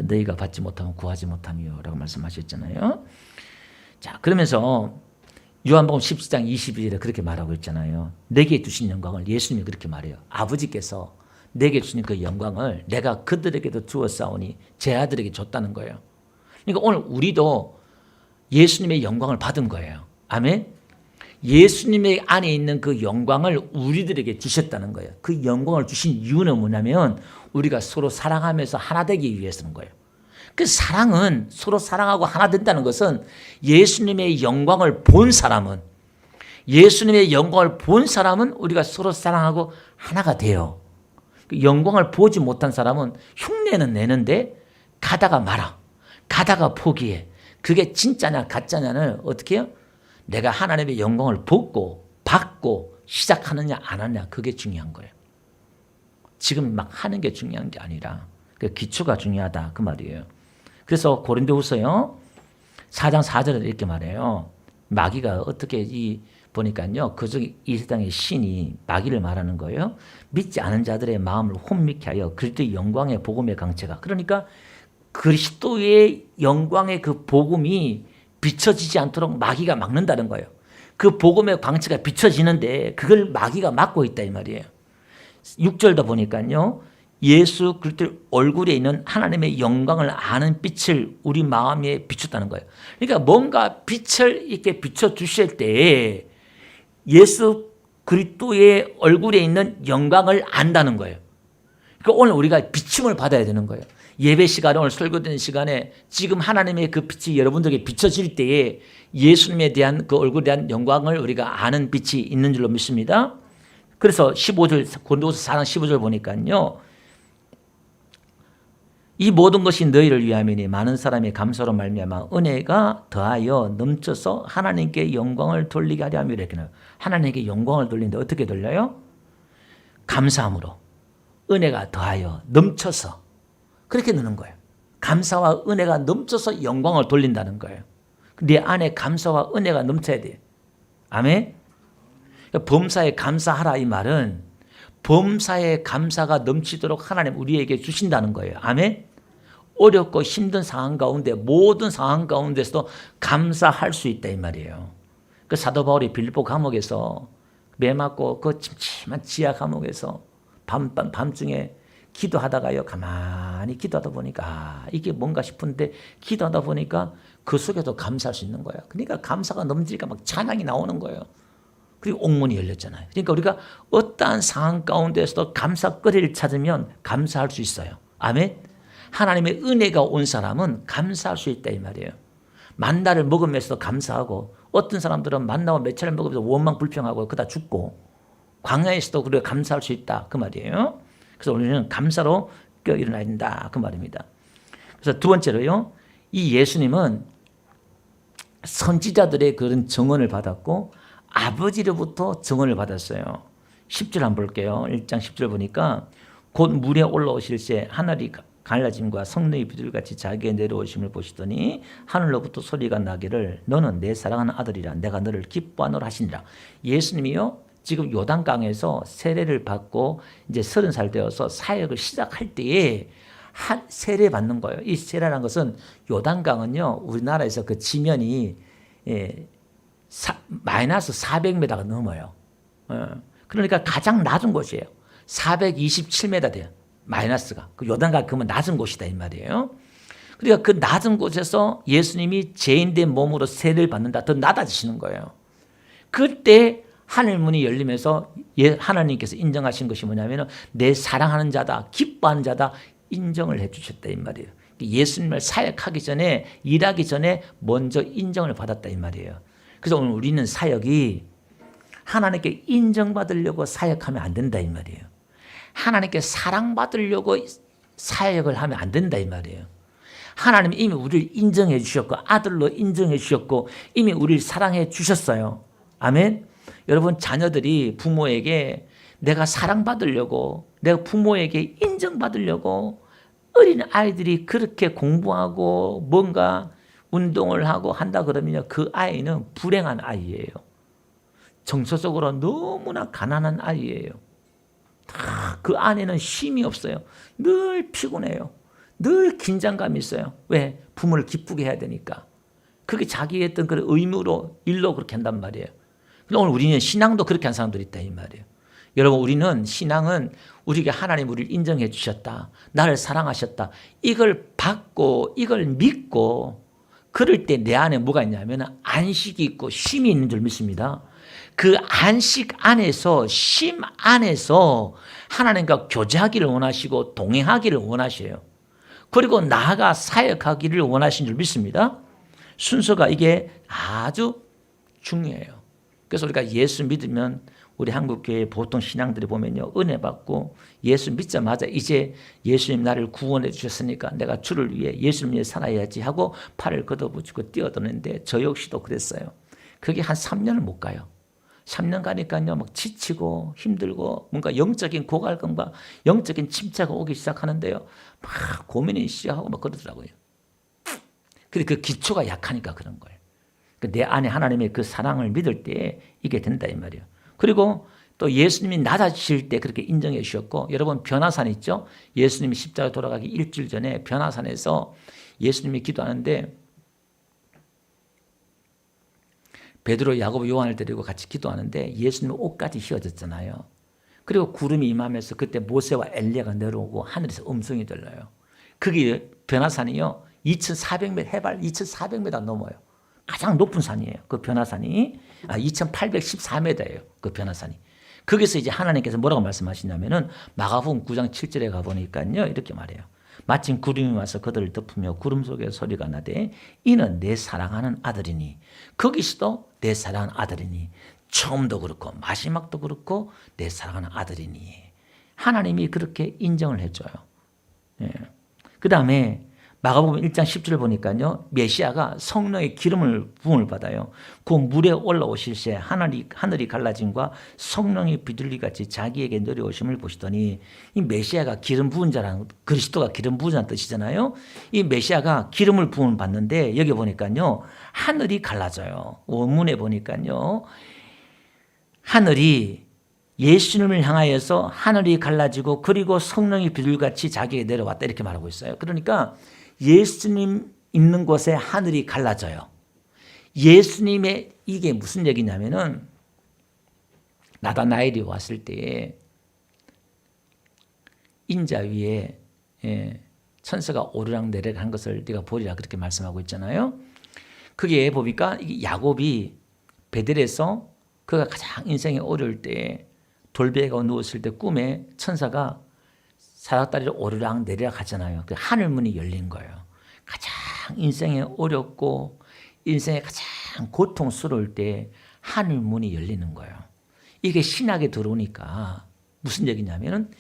너희가 받지 못하면 구하지 못하며 라고 말씀하셨잖아요. 자, 그러면서 요한복음 17장 22절에 그렇게 말하고 있잖아요. 내게 주신 영광을, 예수님이 그렇게 말해요. 아버지께서 내게 주신 그 영광을 내가 그들에게도 주었사오니 제 아들에게 줬다는 거예요. 그러니까 오늘 우리도 예수님의 영광을 받은 거예요. 아멘. 예수님의 안에 있는 그 영광을 우리들에게 주셨다는 거예요. 그 영광을 주신 이유는 뭐냐면 우리가 서로 사랑하면서 하나 되기 위해서인 거예요. 그 사랑은, 서로 사랑하고 하나 된다는 것은 예수님의 영광을 본 사람은, 우리가 서로 사랑하고 하나가 돼요. 그 영광을 보지 못한 사람은 흉내는 내는데 가다가 말아, 가다가 포기해. 그게 진짜냐 가짜냐는 어떻게 해요? 내가 하나님의 영광을 받고 시작하느냐 안 하느냐, 그게 중요한 거예요. 지금 막 하는 게 중요한 게 아니라 그 기초가 중요하다 그 말이에요. 그래서 고린도후서요 4장 4절에 이렇게 말해요. 마귀가 어떻게 이 보니까요. 그중 이 세상의 신이 마귀를 말하는 거예요. 믿지 않은 자들의 마음을 혼미케 하여 그리스도의 영광의 복음의 강체가, 그러니까 그리스도의 영광의 그 복음이 비춰지지 않도록 마귀가 막는다는 거예요. 그 복음의 광채가 비춰지는데 그걸 마귀가 막고 있다 이 말이에요. 6절도 보니까요. 예수 그리스도 얼굴에 있는 하나님의 영광을 아는 빛을 우리 마음에 비췄다는 거예요. 그러니까 뭔가 빛을 이렇게 비춰주실 때 예수 그리스도의 얼굴에 있는 영광을 안다는 거예요. 그러니까 오늘 우리가 비침을 받아야 되는 거예요. 예배 시간에, 오늘 설교되는 시간에 지금 하나님의 그 빛이 여러분들에게 비춰질 때에 예수님에 대한 그 얼굴에 대한 영광을 우리가 아는 빛이 있는 줄로 믿습니다. 그래서 15절, 고린도서 4장 15절 보니까요. 이 모든 것이 너희를 위함이니 많은 사람의 감사로 말미암아 은혜가 더하여 넘쳐서 하나님께 영광을 돌리게 하려 함이라. 하나님께 영광을 돌리는데 어떻게 돌려요? 감사함으로. 은혜가 더하여 넘쳐서. 그렇게 넣는 거예요. 감사와 은혜가 넘쳐서 영광을 돌린다는 거예요. 내 안에 감사와 은혜가 넘쳐야 돼요. 아멘? 범사에 감사하라 이 말은 범사에 감사가 넘치도록 하나님 우리에게 주신다는 거예요. 아멘? 어렵고 힘든 상황 가운데 모든 상황 가운데서도 감사할 수 있다 이 말이에요. 그 사도 바울이 빌립보 감옥에서 매 맞고 그 침침한 지하 감옥에서 밤중에 기도하다가요. 가만히 기도하다 보니까 이게 뭔가 싶은데 기도하다 보니까 그 속에도 감사할 수 있는 거예요. 그러니까 감사가 넘치니까 막 찬양이 나오는 거예요. 그리고 옥문이 열렸잖아요. 그러니까 우리가 어떠한 상황 가운데서도 감사거리를 찾으면 감사할 수 있어요. 아멘? 하나님의 은혜가 온 사람은 감사할 수 있다 이 말이에요. 만나를 먹으면서도 감사하고 어떤 사람들은 만나고 몇 차례 먹으면서 원망 불평하고 그러다 죽고 광야에서도 우리가 감사할 수 있다 그 말이에요. 그래서 우리는 감사로 깨어 일어나야 된다 그 말입니다. 그래서 두 번째로요. 이 예수님은 선지자들의 그런 증언을 받았고 아버지로부터 증언을 받았어요. 10절 한번 볼게요. 1장 10절 보니까 곧 물에 올라오실 때 하늘이 갈라짐과 성령의 비둘같이 자기에 내려오심을 보시더니 하늘로부터 소리가 나기를 너는 내 사랑하는 아들이라 내가 너를 기뻐하노라 하시니라. 예수님이요. 지금 요단강에서 세례를 받고 이제 30살 되어서 사역을 시작할 때에 세례 받는 거예요. 이 세례라는 것은 요단강은요. 우리나라에서 그 지면이 마이너스 400m가 넘어요. 그러니까 가장 낮은 곳이에요. 427m 돼요. 마이너스가. 그 요단강 그러면 낮은 곳이다 이 말이에요. 그러니까 그 낮은 곳에서 예수님이 죄인된 몸으로 세례를 받는다. 더 낮아지시는 거예요. 그때 하늘문이 열리면서 하나님께서 인정하신 것이 뭐냐면 내 사랑하는 자다, 기뻐하는 자다 인정을 해 주셨다 이 말이에요. 예수님을 사역하기 전에 일하기 전에 먼저 인정을 받았다 이 말이에요. 그래서 오늘 우리는 사역이 하나님께 인정받으려고 사역하면 안 된다 이 말이에요. 하나님께 사랑받으려고 사역을 하면 안 된다 이 말이에요. 하나님이 이미 우리를 인정해 주셨고 아들로 인정해 주셨고 이미 우리를 사랑해 주셨어요. 아멘. 여러분 자녀들이 부모에게 내가 사랑받으려고 내가 부모에게 인정받으려고 어린 아이들이 그렇게 공부하고 뭔가 운동을 하고 한다 그러면 그 아이는 불행한 아이예요. 정서적으로 너무나 가난한 아이예요. 다 그 안에는 쉼이 없어요. 늘 피곤해요. 늘 긴장감이 있어요. 왜? 부모를 기쁘게 해야 되니까. 그게 자기의 어떤 그런 의무로 일로 그렇게 한단 말이에요. 오늘 우리는 신앙도 그렇게 한 사람들이 있다 이 말이에요. 여러분 우리는 신앙은 우리에게 하나님 우리를 인정해 주셨다. 나를 사랑하셨다. 이걸 받고 이걸 믿고 그럴 때 내 안에 뭐가 있냐면 안식이 있고 쉼이 있는 줄 믿습니다. 그 안식 안에서 쉼 안에서 하나님과 교제하기를 원하시고 동행하기를 원하셔요. 그리고 나아가 사역하기를 원하신 줄 믿습니다. 순서가 이게 아주 중요해요. 그래서 우리가 예수 믿으면 우리 한국교회 보통 신앙들이 보면요. 은혜 받고 예수 믿자마자 이제 예수님 나를 구원해 주셨으니까 내가 주를 위해 예수님 위해 살아야지 하고 팔을 걷어붙이고 뛰어드는데 저 역시도 그랬어요. 그게 한 3년을 못 가요. 3년 가니까요. 막 지치고 힘들고 뭔가 영적인 고갈감과 영적인 침체가 오기 시작하는데요. 막 고민이 시작하고 막 그러더라고요. 근데 그 기초가 약하니까 그런 거예요. 내 안에 하나님의 그 사랑을 믿을 때 이게 된다 이 말이에요. 그리고 또 예수님이 낮아지실 때 그렇게 인정해 주셨고, 여러분 변화산 있죠? 예수님이 십자가 돌아가기 일주일 전에 변화산에서 예수님이 기도하는데 베드로, 야고보, 요한을 데리고 같이 기도하는데 예수님 옷까지 휘어졌잖아요. 그리고 구름이 임하면서 그때 모세와 엘리야가 내려오고 하늘에서 음성이 들려요. 그게 변화산이요 2400m, 해발 2400m 넘어요. 가장 높은 산이에요. 그 변화산이 2814m예요. 그 변화산이. 거기서 이제 하나님께서 뭐라고 말씀하시냐면은 마가복음 9장 7절에 가보니까요 이렇게 말해요. 마침 구름이 와서 그들을 덮으며 구름 속에 소리가 나되 이는 내 사랑하는 아들이니. 거기서도 내 사랑하는 아들이니. 처음도 그렇고 마지막도 그렇고 내 사랑하는 아들이니. 하나님이 그렇게 인정을 해줘요. 예. 그 다음에 마가복음 1장 10절을 보니까요 메시아가 성령의 기름을 부음을 받아요. 그 물에 올라오실 새 하늘이 갈라짐과 성령의 비둘기같이 자기에게 내려오심을 보시더니, 이 메시아가 기름 부은 자라는, 그리스도가 기름 부은 자라는 뜻이잖아요. 이 메시아가 기름을 부음을 받는데 여기 보니까요 하늘이 갈라져요. 원문에 보니까요 하늘이 예수님을 향하여서 하늘이 갈라지고 그리고 성령이 비둘기같이 자기에게 내려왔다 이렇게 말하고 있어요. 그러니까 예수님 있는 곳에 하늘이 갈라져요. 예수님의 이게 무슨 얘기냐면은 나다나엘이 왔을 때에 인자 위에 천사가 오르락내리락 한 것을 네가 보리라 그렇게 말씀하고 있잖아요. 그게 보니까 야곱이 베델에서 그가 가장 인생이 어려울 때 돌베개가 누웠을 때 꿈에 천사가 사닥다리를 오르락 내리락 하잖아요. 그 하늘문이 열린 거예요. 가장 인생에 어렵고 인생에 가장 고통스러울 때 하늘문이 열리는 거예요. 이게 신학에 들어오니까 무슨 얘기냐면은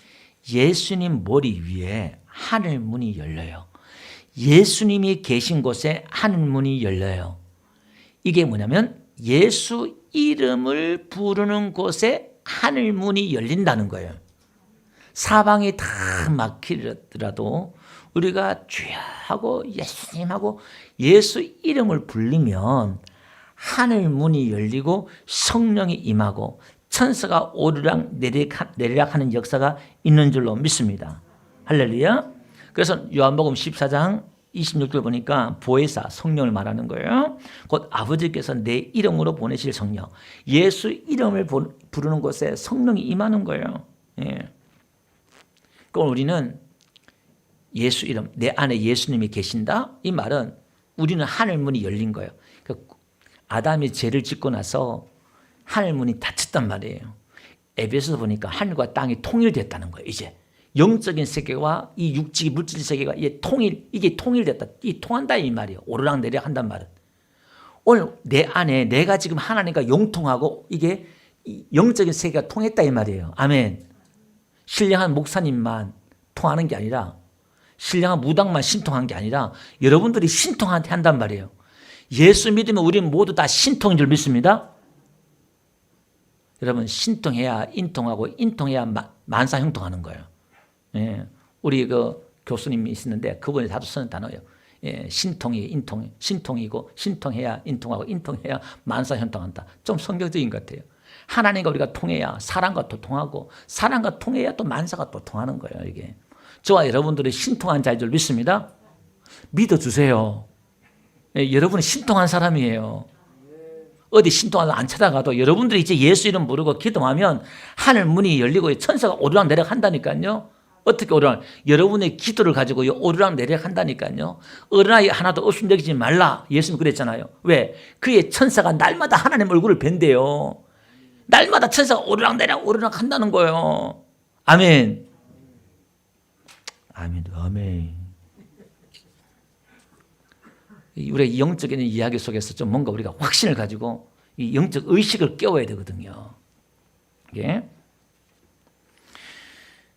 예수님 머리 위에 하늘문이 열려요. 예수님이 계신 곳에 하늘문이 열려요. 이게 뭐냐면 예수 이름을 부르는 곳에 하늘문이 열린다는 거예요. 사방이 다 막히더라도 우리가 주여 하고 예수님 하고 예수 이름을 불리면 하늘문이 열리고 성령이 임하고 천사가 오르락 내리락 하는 역사가 있는 줄로 믿습니다. 할렐루야. 그래서 요한복음 14장 26절 보니까 보혜사 성령을 말하는 거예요. 곧 아버지께서 내 이름으로 보내실 성령. 예수 이름을 부르는 곳에 성령이 임하는 거예요. 예. 그럼 우리는 예수 이름, 내 안에 예수님이 계신다? 이 말은 우리는 하늘문이 열린 거예요. 아담이 죄를 짓고 나서 하늘문이 닫혔단 말이에요. 에베소서 보니까 하늘과 땅이 통일됐다는 거예요. 이제 영적인 세계와 이 육지 물질 세계가 이게 통일됐다. 이 통한다 이 말이에요. 오르락내리락 한단 말은. 오늘 내 안에 내가 지금 하나님과 영통하고 이게 영적인 세계가 통했다 이 말이에요. 아멘. 신령한 목사님만 통하는 게 아니라 신령한 무당만 신통한 게 아니라 여러분들이 신통한테 한단 말이에요. 예수 믿으면 우리는 모두 다 신통인 줄 믿습니다. 여러분 신통해야 인통하고 인통해야 만사형통하는 거예요. 예, 우리 그 교수님이 있었는데 그분이 자주 쓰는 단어예요. 예, 신통이 인통, 신통이고 신통해야 인통하고 인통해야 만사형통한다. 좀 성경적인 것 같아요. 하나님과 우리가 통해야 사랑과 또 통하고 사랑과 통해야 또 만사가 또 통하는 거예요. 이게 저와 여러분들이 신통한 자인 줄 믿습니다. 믿어주세요. 예, 여러분은 신통한 사람이에요. 어디 신통한 사람 안 찾아가도 여러분들이 이제 예수 이름 부르고 기도하면 하늘 문이 열리고 천사가 오르락내리락 한다니까요. 어떻게 오르락? 여러분의 기도를 가지고 오르락내리락 한다니까요. 어린아이 하나도 없음 여기지 말라. 예수님 그랬잖아요. 왜? 그의 천사가 날마다 하나님 얼굴을 뵌대요. 날마다 천사가 오르락 한다는 거예요. 아멘. 아멘. 아멘. 우리가 영적인 이야기 속에서 좀 뭔가 우리가 확신을 가지고 이 영적 의식을 깨워야 되거든요. 예.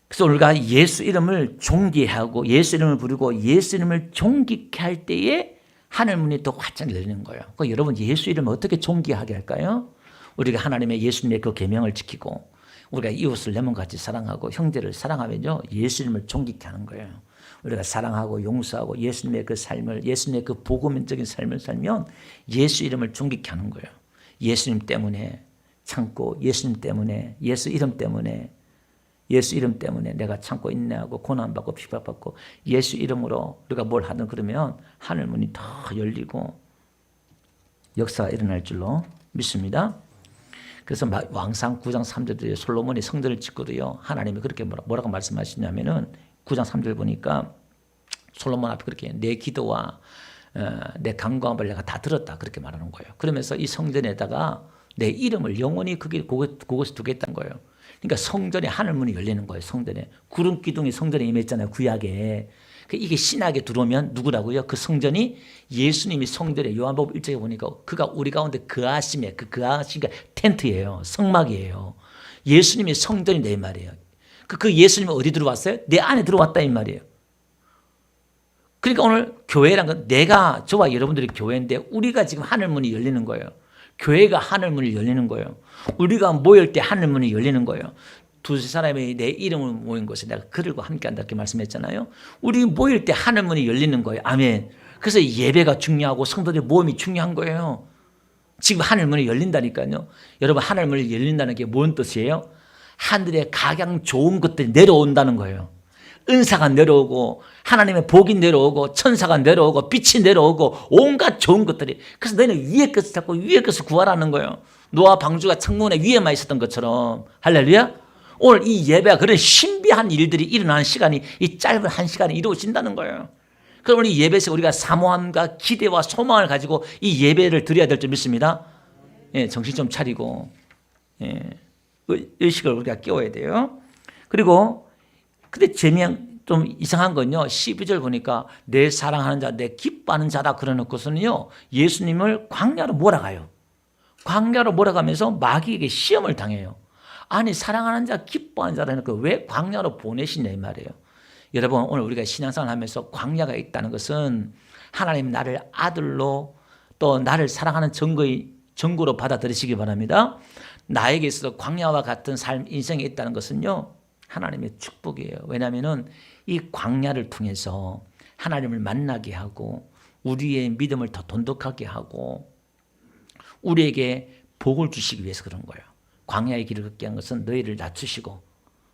그래서 우리가 예수 이름을 존귀하고 예수 이름을 부르고 예수 이름을 존귀케 할 때에 하늘문이 또 활짝 열리는 거예요. 그러니까 여러분 예수 이름을 어떻게 존귀하게 할까요? 우리가 하나님의 예수님의 그 계명을 지키고 우리가 이웃을 내 몸같이 사랑하고 형제를 사랑하면요 예수 이름을 존귀케 하는 거예요. 우리가 사랑하고 용서하고 예수님의 그 삶을, 예수님의 그 복음적인 삶을 살면 예수 이름을 존귀케 하는 거예요. 예수님 때문에 참고, 예수님 때문에, 예수 이름 때문에, 예수 이름 때문에 내가 참고 인내하고 고난받고 핍박받고 예수 이름으로 우리가 뭘 하든 그러면 하늘 문이 다 열리고 역사가 일어날 줄로 믿습니다. 그래서 왕상 9장 3절에 솔로몬이 성전을 짓고도요, 하나님이 그렇게 뭐라고 말씀하시냐면은 9장 3절 보니까 솔로몬 앞에 그렇게 내 기도와 내 간구함을 내가 다 들었다 그렇게 말하는 거예요. 그러면서 이 성전에다가 내 이름을 영원히 그곳에 두겠다는 거예요. 그러니까 성전에 하늘문이 열리는 거예요. 성전에 구름 기둥이 성전에 임했잖아요. 구약에. 이게 신약에 들어오면 누구라고요? 그 성전이 예수님이 성전에 요한복음 1장에 보니까 그가 우리 가운데 거하심에, 그 거하심이 텐트예요. 성막이에요. 예수님이 성전이다 이 말이에요. 그 예수님이 어디 들어왔어요? 내 안에 들어왔다 이 말이에요. 그러니까 오늘 교회란 건 내가, 저와 여러분들이 교회인데 우리가 지금 하늘문이 열리는 거예요. 교회가 하늘문이 열리는 거예요. 우리가 모일 때 하늘문이 열리는 거예요. 두세 사람이 내 이름을 모인 곳에 내가 그들과 함께한다 이렇게 말씀했잖아요. 우리 모일 때 하늘문이 열리는 거예요. 아멘. 그래서 예배가 중요하고 성도들의 모임이 중요한 거예요. 지금 하늘문이 열린다니까요. 여러분, 하늘문이 열린다는 게 뭔 뜻이에요? 하늘에 각양 좋은 것들이 내려온다는 거예요. 은사가 내려오고 하나님의 복이 내려오고 천사가 내려오고 빛이 내려오고 온갖 좋은 것들이. 그래서 너희는 위의 것을 잡고 위의 것을 구하라는 거예요. 노아 방주가 창문에 위에만 있었던 것처럼. 할렐루야. 오늘 이 예배가 그런 신비한 일들이 일어나는 시간이 이 짧은 한 시간에 이루어진다는 거예요. 그럼 우리 예배에서 우리가 사모함과 기대와 소망을 가지고 이 예배를 드려야 될 줄 믿습니다. 예, 정신 좀 차리고, 예, 의식을 우리가 깨워야 돼요. 그리고 근데 좀 이상한 건요, 12절 보니까 내 사랑하는 자, 내 기뻐하는 자다 그러놓고서는요, 예수님을 광야로 몰아가요. 광야로 몰아가면서 마귀에게 시험을 당해요. 아니, 사랑하는 자, 기뻐하는 자라는 그 왜 광야로 보내시냐 이 말이에요. 여러분, 오늘 우리가 신앙생활 하면서 광야가 있다는 것은 하나님 나를 아들로 또 나를 사랑하는 증거로 받아들이시기 바랍니다. 나에게 있어서 광야와 같은 삶, 인생에 있다는 것은요, 하나님의 축복이에요. 왜냐하면 이 광야를 통해서 하나님을 만나게 하고 우리의 믿음을 더 돈독하게 하고 우리에게 복을 주시기 위해서 그런 거예요. 광야의 길을 걷게 한 것은 너희를 낮추시고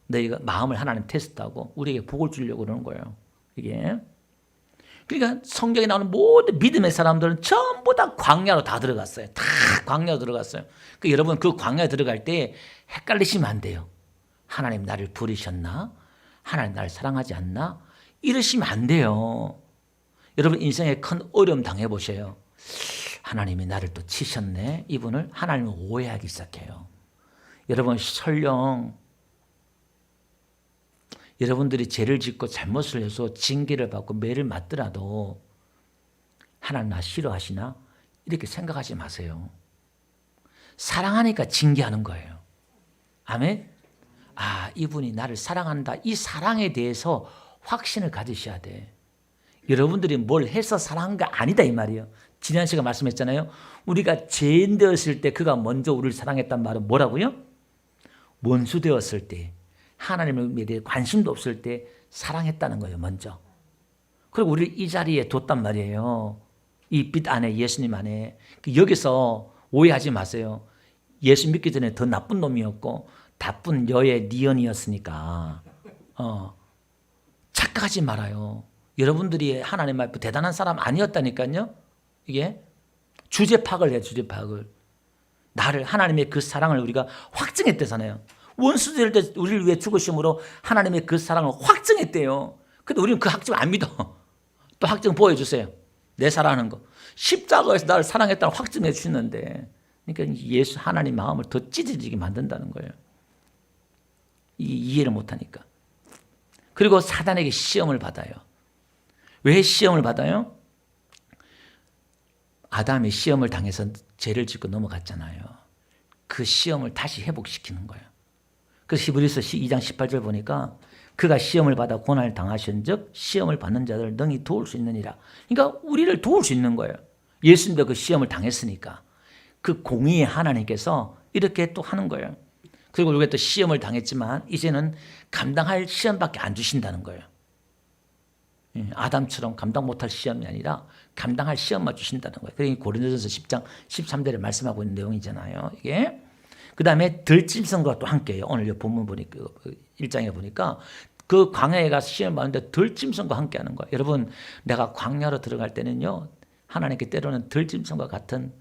너희가 마음을 하나님 테스트하고 우리에게 복을 주려고 그러는 거예요. 이게. 그러니까 성경에 나오는 모든 믿음의 사람들은 전부 다 광야로 다 들어갔어요. 다 광야로 들어갔어요. 여러분, 그 광야에 들어갈 때 헷갈리시면 안 돼요. 하나님 나를 부르셨나? 하나님 나를 사랑하지 않나? 이러시면 안 돼요. 여러분, 인생에 큰 어려움 당해보세요. 하나님이 나를 또 치셨네? 이분을 하나님을 오해하기 시작해요. 여러분, 설령 여러분들이 죄를 짓고 잘못을 해서 징계를 받고 매를 맞더라도 하나님 나 싫어하시나? 이렇게 생각하지 마세요. 사랑하니까 징계하는 거예요. 아멘? 아, 이분이 나를 사랑한다. 이 사랑에 대해서 확신을 가지셔야 돼. 여러분들이 뭘 해서 사랑한 거 아니다 이 말이에요. 지난 시간 말씀했잖아요. 우리가 죄인 되었을 때 그가 먼저 우리를 사랑했단 말은 뭐라고요? 원수 되었을 때, 하나님에 대해 관심도 없을 때 사랑했다는 거예요, 먼저. 그리고 우리를 이 자리에 뒀단 말이에요. 이 빛 안에, 예수님 안에. 여기서 오해하지 마세요. 예수 믿기 전에 더 나쁜 놈이었고 나쁜 여의 니언이었으니까 착각하지 말아요. 여러분들이 하나님 앞에 대단한 사람 아니었다니까요. 이게 주제 파악을 해요. 주제 파악을. 나를, 하나님의 그 사랑을 우리가 확증했대잖아요. 원수될 때 우리를 위해 죽으심으로 하나님의 그 사랑을 확증했대요. 근데 우리는 그 확증 안 믿어. 또 확증 보여주세요. 내 사랑하는 거. 십자가에서 나를 사랑했다는 확증해 주시는데, 그러니까 예수 하나님 마음을 더 찢어지게 만든다는 거예요. 이해를 못하니까. 그리고 사단에게 시험을 받아요. 왜 시험을 받아요? 아담이 시험을 당해서 죄를 짓고 넘어갔잖아요. 그 시험을 다시 회복시키는 거예요. 그래서 히브리서 2장 18절 보니까 그가 시험을 받아 고난을 당하신 즉 시험을 받는 자들을 능히 도울 수 있느니라. 그러니까 우리를 도울 수 있는 거예요. 예수님도 그 시험을 당했으니까. 그 공의의 하나님께서 이렇게 또 하는 거예요. 그리고 우리가 또 시험을 당했지만 이제는 감당할 시험밖에 안 주신다는 거예요. 아담처럼 감당 못할 시험이 아니라 감당할 시험만 주신다는 거예요. 그러니까 고린도전서 10장 13절에 말씀하고 있는 내용이잖아요. 이게 그 다음에 들짐승과 또 함께해요. 오늘 이 본문 보니까 1장에 보니까 그 광야에 가서 시험 받는데 들짐승과 함께하는 거예요. 여러분, 내가 광야로 들어갈 때는요, 하나님께 때로는 들짐승과 같은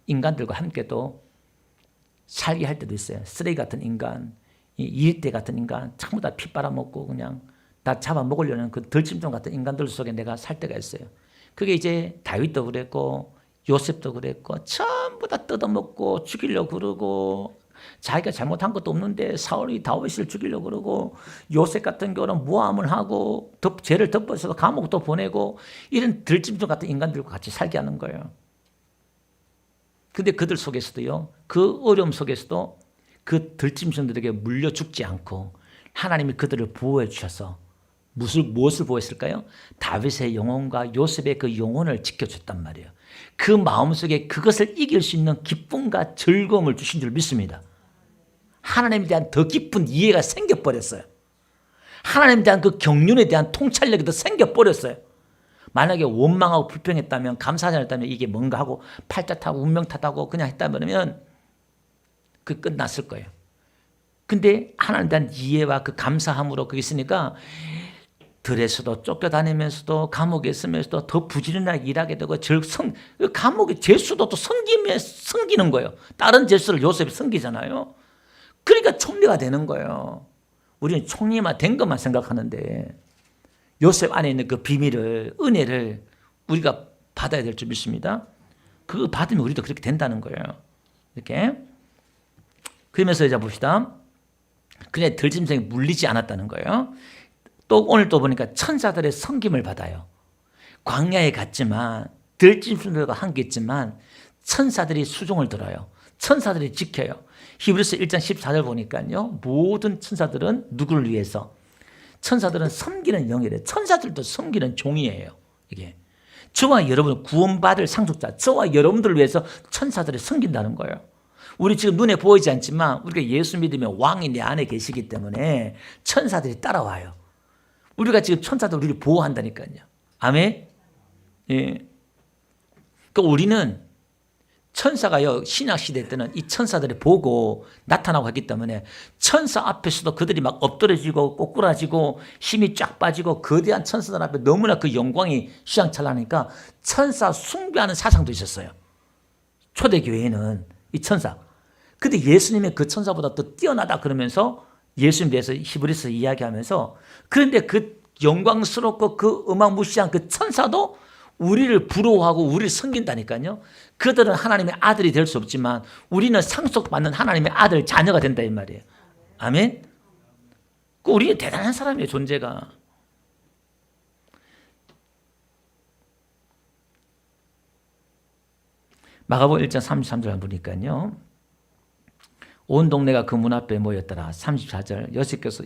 인간들과 함께 또 살게 할 때도 있어요. 쓰레기 같은 인간, 이리떼 같은 인간, 전부 다 피 빨아먹고 그냥 다 잡아먹으려는 그 들짐승 같은 인간들 속에 내가 살 때가 있어요. 그게 이제 다윗도 그랬고 요셉도 그랬고 전부 다 뜯어먹고 죽이려고 그러고, 자기가 잘못한 것도 없는데 사울이 다윗을 죽이려고 그러고, 요셉 같은 경우는 모함을 하고 죄를 덮어서 감옥도 보내고, 이런 들짐승 같은 인간들과 같이 살게 하는 거예요. 근데 그들 속에서도요, 그 어려움 속에서도 그 들짐승들에게 물려 죽지 않고 하나님이 그들을 보호해 주셔서 무엇을 보호했을까요? 다윗의 영혼과 요셉의 그 영혼을 지켜줬단 말이에요. 그 마음속에 그것을 이길 수 있는 기쁨과 즐거움을 주신 줄 믿습니다. 하나님에 대한 더 깊은 이해가 생겨버렸어요. 하나님에 대한 그 경륜에 대한 통찰력이 더 생겨버렸어요. 만약에 원망하고 불평했다면, 감사하지 않았다면 이게 뭔가 하고 팔자 타고 운명 탓하고 그냥 했다면 그 끝났을 거예요. 근데 하나님에 대한 이해와 그 감사함으로 그게 있으니까 들에서도 쫓겨다니면서도 감옥에 있으면서도 더 부지런하게 일하게 되고, 감옥의 죄수도 또 섬기는 거예요. 다른 죄수를 요셉이 섬기잖아요. 그러니까 총리가 되는 거예요. 우리는 총리만 된 것만 생각하는데 요셉 안에 있는 그 비밀을, 은혜를 우리가 받아야 될 줄 믿습니다. 그거 받으면 우리도 그렇게 된다는 거예요. 이렇게. 그러면서 이제 봅시다. 그냥 들짐승이 물리지 않았다는 거예요. 또 오늘 또 보니까 천사들의 섬김을 받아요. 광야에 갔지만 들짐승들과 함께 있지만 천사들이 수종을 들어요. 천사들이 지켜요. 히브리서 1장 14절 보니까요, 모든 천사들은 누구를 위해서? 천사들은 섬기는 영이래요. 천사들도 섬기는 종이에요. 이게 저와 여러분, 구원받을 상속자, 저와 여러분들을 위해서 천사들이 섬긴다는 거예요. 우리 지금 눈에 보이지 않지만 우리가 예수 믿으면 왕이 내 안에 계시기 때문에 천사들이 따라와요. 우리가 지금 천사들 우리를 보호한다니까요. 아멘. 예. 그 우리는 천사가요, 신약 시대 때는 이 천사들이 보고 나타나고 했기 때문에 천사 앞에서도 그들이 막 엎드려지고 꼬꾸라지고 힘이 쫙 빠지고 거대한 천사들 앞에 너무나 그 영광이 휘황찬란하니까 천사 숭배하는 사상도 있었어요. 초대교회에는 이 천사. 근데 예수님의 그 천사보다 더 뛰어나다 그러면서 예수님 대해서 히브리서 이야기하면서, 그런데 그 영광스럽고 그 어마무시한 그 천사도 우리를 부러워하고 우리를 섬긴다니까요. 그들은 하나님의 아들이 될 수 없지만 우리는 상속받는 하나님의 아들, 자녀가 된다 이 말이에요. 아멘. 우리는 대단한 사람이에요, 존재가. 마가복음 1장 33절 보니까요, 온 동네가 그 문 앞에 모였더라. 34절,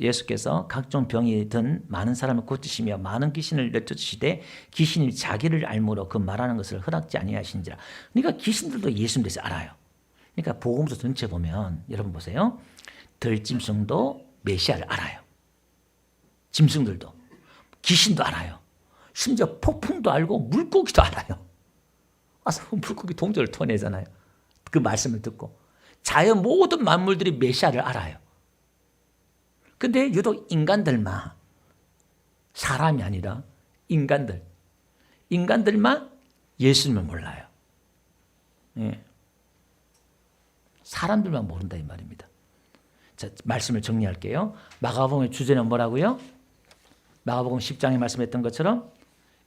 예수께서 각종 병이 든 많은 사람을 고치시며 많은 귀신을 내쫓으시되 귀신이 자기를 알므로 그 말하는 것을 허락지 아니하신지라. 그러니까 귀신들도 예수님 대해서 알아요. 그러니까 복음서 전체 보면 여러분 보세요. 들짐승도 메시아를 알아요. 짐승들도, 귀신도 알아요. 심지어 폭풍도 알고 물고기도 알아요. 와서 물고기 동전을 토내잖아요. 그 말씀을 듣고. 자연 모든 만물들이 메시아를 알아요. 근데 유독 인간들만, 사람이 아니라 인간들만 예수님을 몰라요. 예. 사람들만 모른다 이 말입니다. 자, 말씀을 정리할게요. 마가복음의 주제는 뭐라고요? 마가복음 10장에 말씀했던 것처럼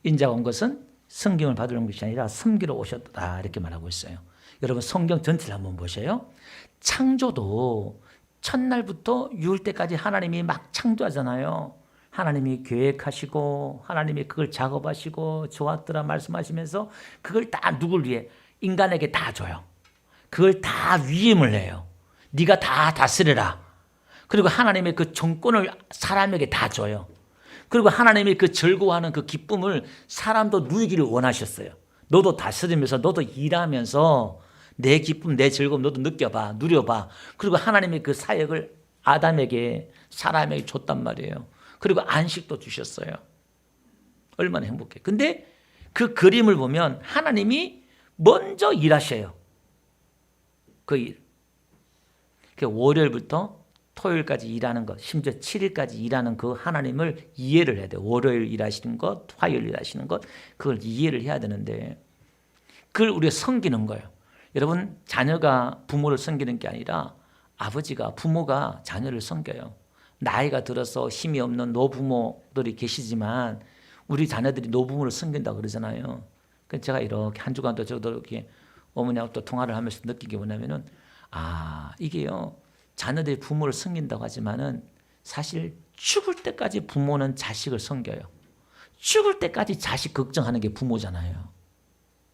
인자가 온 것은 성경을 받으려는 것이 아니라 섬기러 오셨다, 이렇게 말하고 있어요. 여러분, 성경 전체를 한번 보세요. 창조도 첫날부터 유월 때까지 하나님이 막 창조하잖아요. 하나님이 계획하시고 하나님이 그걸 작업하시고 좋았더라 말씀하시면서 그걸 다 누굴 위해? 인간에게 다 줘요. 그걸 다 위임을 해요. 네가 다 다스려라. 그리고 하나님의 그 정권을 사람에게 다 줘요. 그리고 하나님이 그 즐거워하는 그 기쁨을 사람도 누리기를 원하셨어요. 너도 다스리면서 너도 일하면서 내 기쁨, 내 즐거움 너도 느껴봐, 누려봐. 그리고 하나님의 그 사역을 아담에게, 사람에게 줬단 말이에요. 그리고 안식도 주셨어요. 얼마나 행복해. 근데 그 그림을 보면 하나님이 먼저 일하셔요. 그 일. 월요일부터 토요일까지 일하는 것, 심지어 7일까지 일하는 그 하나님을 이해를 해야 돼요. 월요일 일하시는 것, 화요일 일하시는 것, 그걸 이해를 해야 되는데 그걸 우리가 섬기는 거예요. 여러분, 자녀가 부모를 섬기는 게 아니라 아버지가, 부모가 자녀를 섬겨요. 나이가 들어서 힘이 없는 노부모들이 계시지만 우리 자녀들이 노부모를 섬긴다고 그러잖아요. 그래서 제가 이렇게 한 주간도 저도 이렇게 어머니하고 또 통화를 하면서 느낀 게 뭐냐면은, 이게요, 자녀들이 부모를 섬긴다고 하지만은 사실 죽을 때까지 부모는 자식을 섬겨요. 죽을 때까지 자식 걱정하는 게 부모잖아요.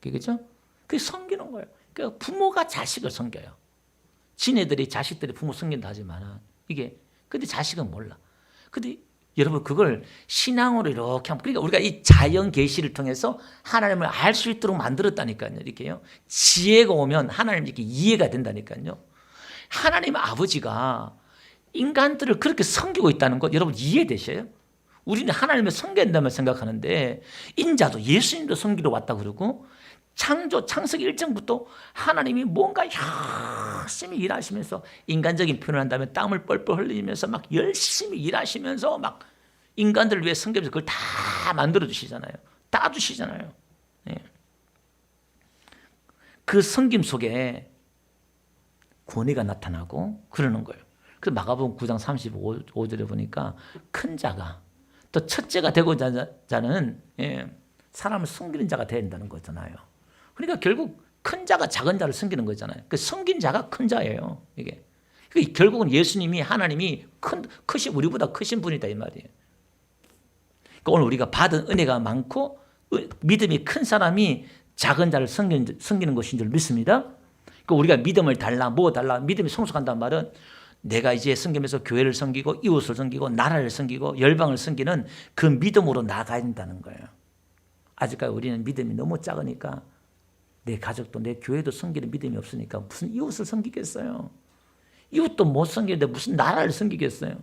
그죠? 그게 섬기는 거예요. 그러니까 부모가 자식을 섬겨요. 지네들이 자식들이 부모 섬긴다 하지만은 이게, 근데 자식은 몰라. 근데 여러분, 그걸 신앙으로 이렇게 하면, 그러니까 우리가 이 자연 계시를 통해서 하나님을 알 수 있도록 만들었다니까요. 이렇게요. 지혜가 오면 하나님 이렇게 이해가 된다니까요. 하나님 아버지가 인간들을 그렇게 섬기고 있다는 것 여러분 이해되셔요? 우리는 하나님을 섬긴다면 생각하는데 인자도 예수님도 섬기러 왔다 그러고 창세기 1장부터 하나님이 뭔가 열심히 일하시면서, 인간적인 표현을 한다면 땀을 뻘뻘 흘리면서 막 열심히 일하시면서 막 인간들을 위해 섬기면서 그걸 다 만들어 주시잖아요. 따주시잖아요. 네. 그 섬김 속에 권위가 나타나고 그러는 거예요. 그래서 마가복음 9장 35절에 보니까 큰 자가, 또 첫째가 되고자 자는 사람을 섬기는 자가 되야 된다는 거잖아요. 그러니까 결국 큰 자가 작은 자를 섬기는 거잖아요. 그 섬긴 자가 큰 자예요. 이게 결국은 예수님이, 하나님이 크신, 우리보다 크신 분이다 이 말이에요. 그러니까 오늘 우리가 받은 은혜가 많고 믿음이 큰 사람이 작은 자를 섬기는 것인 줄 믿습니다. 그러니까 우리가 믿음을 달라, 뭐 달라, 믿음이 성숙한다는 말은 내가 이제 섬기면서 교회를 섬기고 이웃을 섬기고 나라를 섬기고 열방을 섬기는 그 믿음으로 나가야 된다는 거예요. 아직까지 우리는 믿음이 너무 작으니까 내 가족도 내 교회도 섬기는 믿음이 없으니까 무슨 이웃을 섬기겠어요. 이웃도 못 섬기는데 무슨 나라를 섬기겠어요.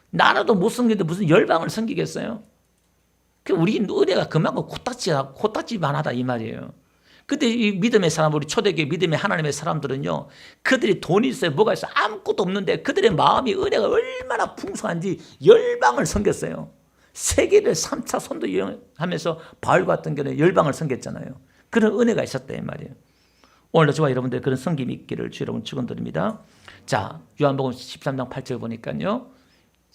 나라도 못 섬기는데 무슨 열방을 섬기겠어요. 우리 은혜가 그만큼 코딱지만 하다 이 말이에요. 근데 이 믿음의 사람, 우리 초대교회 믿음의 하나님의 사람들은요, 그들이 돈이 있어요, 뭐가 있어요, 아무것도 없는데 그들의 마음이, 은혜가 얼마나 풍성한지 열방을 섬겼어요. 세계를 3차 선도 여행하면서 바울 같은 경우는 열방을 섬겼잖아요. 그런 은혜가 있었다 이 말이에요. 오늘도 저와 여러분들 그런 섬김이 있기를 주 여러분 축원드립니다. 자, 요한복음 13장 8절 보니까요,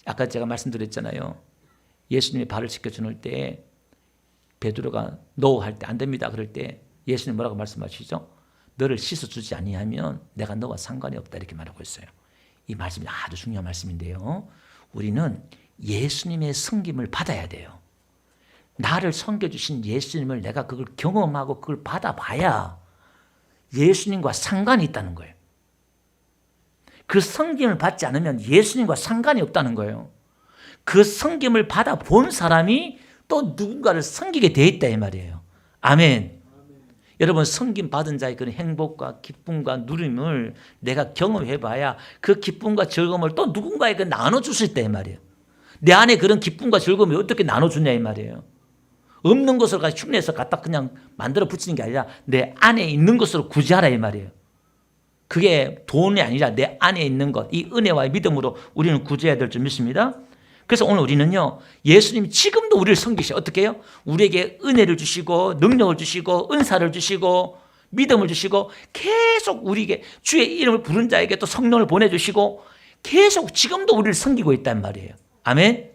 아까 제가 말씀드렸잖아요. 예수님이 발을 씻겨주는 때 베드로가 노 할 때 안 됩니다 그럴 때 예수님 뭐라고 말씀하시죠? 너를 씻어주지 아니하면 내가 너와 상관이 없다 이렇게 말하고 있어요. 이 말씀이 아주 중요한 말씀인데요, 우리는 예수님의 섬김을 받아야 돼요. 나를 섬겨주신 예수님을 내가 그걸 경험하고 그걸 받아봐야 예수님과 상관이 있다는 거예요. 그 섬김을 받지 않으면 예수님과 상관이 없다는 거예요. 그 섬김을 받아본 사람이 또 누군가를 섬기게 돼 있다 이 말이에요. 아멘. 여러분, 섬김 받은 자의 그런 행복과 기쁨과 누림을 내가 경험해봐야 그 기쁨과 즐거움을 또 누군가에게 나눠줄 수 있다 이 말이에요. 내 안에 그런 기쁨과 즐거움이 어떻게 나눠주냐 이 말이에요. 없는 것을 흉내서 갖다 그냥 만들어 붙이는 게 아니라 내 안에 있는 것으로 구제하라 이 말이에요. 그게 돈이 아니라 내 안에 있는 것, 이 은혜와 믿음으로 우리는 구제해야 될 줄 믿습니다. 그래서 오늘 우리는요, 예수님이 지금도 우리를 섬기셔. 어떻게 해요? 우리에게 은혜를 주시고 능력을 주시고 은사를 주시고 믿음을 주시고 계속 우리에게 주의 이름을 부른 자에게 또 성령을 보내주시고 계속 지금도 우리를 섬기고 있단 말이에요. 아멘.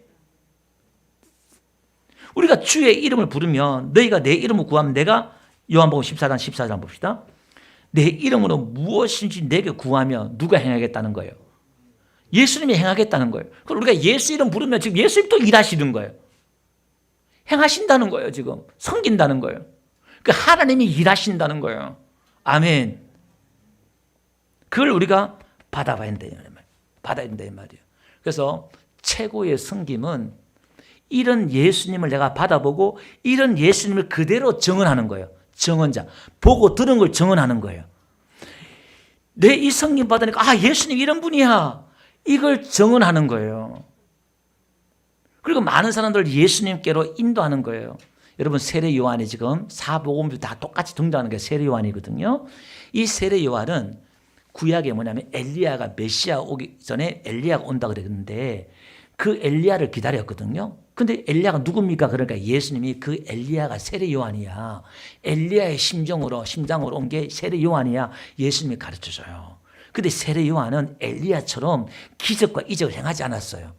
우리가 주의 이름을 부르면, 너희가 내 이름을 구하면 내가, 요한복음 14장 14장 봅시다. 내 이름으로 무엇인지 내게 구하면 누가 행하겠다는 거예요? 예수님이 행하겠다는 거예요. 그럼 우리가 예수 이름 부르면 지금 예수님 또 일하시는 거예요. 행하신다는 거예요. 지금 섬긴다는 거예요. 그 하나님이 일하신다는 거예요. 아멘. 그걸 우리가 받아야 된다 이 말이에요. 그래서 최고의 섬김은 이런 예수님을 내가 받아보고 이런 예수님을 그대로 증언하는 거예요. 증언자. 보고 들은 걸 증언하는 거예요. 내 이 섬김 받으니까 예수님 이런 분이야. 이걸 증언하는 거예요. 그리고 많은 사람들을 예수님께로 인도하는 거예요. 여러분 세례 요한이 지금 사복음도 다 똑같이 등장하는 게 세례 요한이거든요. 이 세례 요한은 구약에 뭐냐면 엘리야가 메시아 오기 전에 엘리야가 온다 그랬는데 그 엘리야를 기다렸거든요. 근데 엘리야가 누굽니까? 그러니까 예수님이 그 엘리야가 세례 요한이야. 엘리야의 심장으로 온 게 세례 요한이야. 예수님이 가르쳐줘요. 근데 세례 요한은 엘리야처럼 기적과 이적을 행하지 않았어요.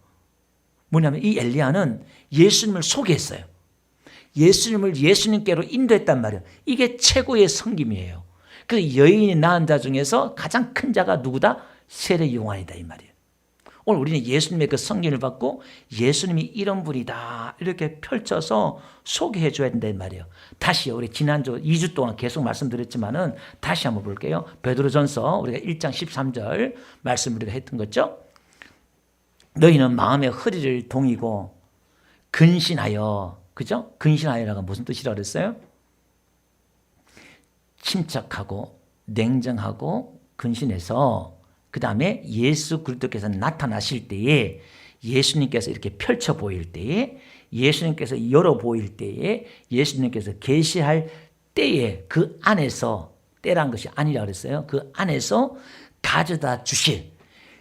뭐냐면 이 엘리야는 예수님을 소개했어요. 예수님을 예수님께로 인도했단 말이에요. 이게 최고의 섬김이에요. 그 여인이 낳은 자 중에서 가장 큰 자가 누구다? 세례 요한이다 이 말이에요. 오늘 우리는 예수님의 그 성경을 받고 예수님이 이런 분이다 이렇게 펼쳐서 소개해 줘야 된다 이 말이에요. 다시 우리 지난주 2주 동안 계속 말씀드렸지만은 다시 한번 볼게요. 베드로전서 우리가 1장 13절 말씀 우리가 했던 거죠. 너희는 마음의 허리를 동이고 근신하여, 그죠? 근신하여라가 무슨 뜻이라고 그랬어요? 침착하고 냉정하고 근신해서 그 다음에 예수 그리스도께서 나타나실 때에 예수님께서 이렇게 펼쳐 보일 때에 예수님께서 열어 보일 때에 예수님께서 계시할 때에 그 안에서 때란 것이 아니라 그랬어요. 그 안에서 가져다 주실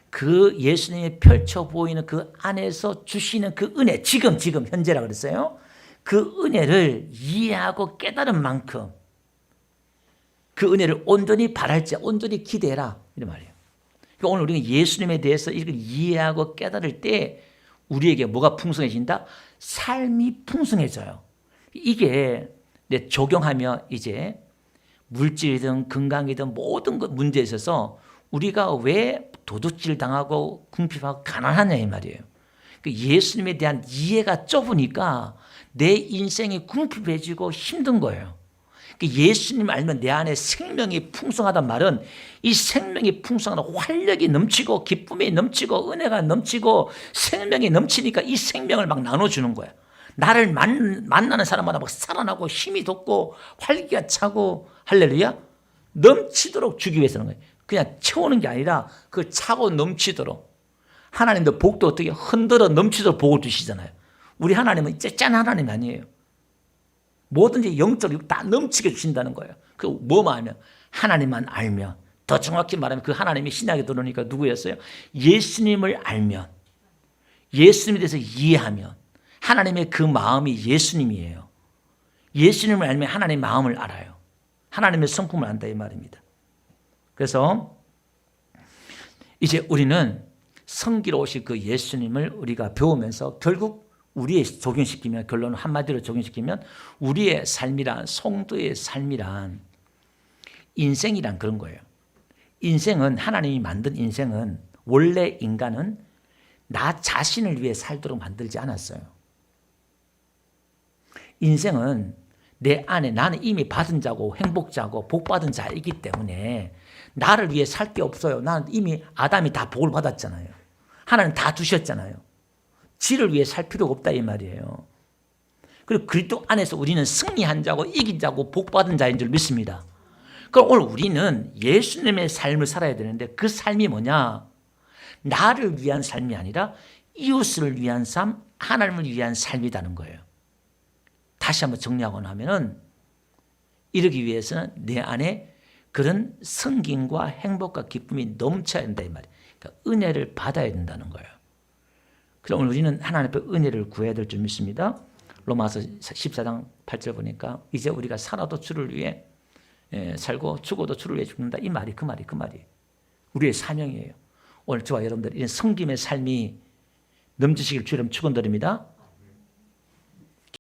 그 예수님이 펼쳐 보이는 그 안에서 주시는 그 은혜 지금 현재라 그랬어요. 그 은혜를 이해하고 깨달은 만큼 그 은혜를 온전히 바랄지 온전히 기대해라 이런 말이에요. 그러니까 오늘 우리가 예수님에 대해서 이걸 이해하고 깨달을 때 우리에게 뭐가 풍성해진다? 삶이 풍성해져요. 이게 적용하며 이제 물질이든 건강이든 모든 것 문제에 있어서 우리가 왜 도둑질 당하고 궁핍하고 가난하냐 이 말이에요. 예수님에 대한 이해가 좁으니까 내 인생이 궁핍해지고 힘든 거예요. 예수님 알면 내 안에 생명이 풍성하단 말은 이 생명이 풍성하다 활력이 넘치고 기쁨이 넘치고 은혜가 넘치고 생명이 넘치니까 이 생명을 막 나눠주는 거야. 나를 만나는 사람마다 막 살아나고 힘이 돋고 활기가 차고 할렐루야 넘치도록 주기 위해서는 거예요. 그냥 채우는 게 아니라 그 차고 넘치도록 하나님도 복도 어떻게 흔들어 넘치도록 복을 주시잖아요. 우리 하나님은 짠 하나님이 아니에요. 뭐든지 영적으로 다 넘치게 주신다는 거예요. 그 뭐만 하면 하나님만 알면 더 정확히 말하면 그 하나님이 신약에 들어오니까 누구였어요? 예수님을 알면 예수님에 대해서 이해하면 하나님의 그 마음이 예수님이에요. 예수님을 알면 하나님의 마음을 알아요. 하나님의 성품을 안다 이 말입니다. 그래서 이제 우리는 성기로우신 그 예수님을 우리가 배우면서 결국 우리에 적용시키면 결론은 한마디로 적용시키면 우리의 삶이란 성도의 삶이란 인생이란 그런 거예요. 인생은 하나님이 만든 인생은 원래 인간은 나 자신을 위해 살도록 만들지 않았어요. 인생은 내 안에 나는 이미 받은 자고 행복자고 복받은 자이기 때문에 나를 위해 살 게 없어요. 나는 이미 아담이 다 복을 받았잖아요. 하나님 다 두셨잖아요. 지를 위해 살 필요가 없다 이 말이에요. 그리고 그리스도 안에서 우리는 승리한 자고 이긴 자고 복받은 자인 줄 믿습니다. 그럼 오늘 우리는 예수님의 삶을 살아야 되는데 그 삶이 뭐냐? 나를 위한 삶이 아니라 이웃을 위한 삶, 하나님을 위한 삶이라는 거예요. 다시 한번 정리하고 나면은 이러기 위해서는 내 안에 그런 성김과 행복과 기쁨이 넘쳐야 된다 이 말이에요. 그러니까 은혜를 받아야 된다는 거예요. 그럼 우리는 하나님 앞에 은혜를 구해야 될 줄 믿습니다. 로마서 14장 8절 보니까 이제 우리가 살아도 주를 위해 살고 죽어도 주를 위해 죽는다. 이 말이 그 말이 우리의 사명이에요. 오늘 저와 여러분들 이런 성김의 삶이 넘치시길 주님 축원드립니다.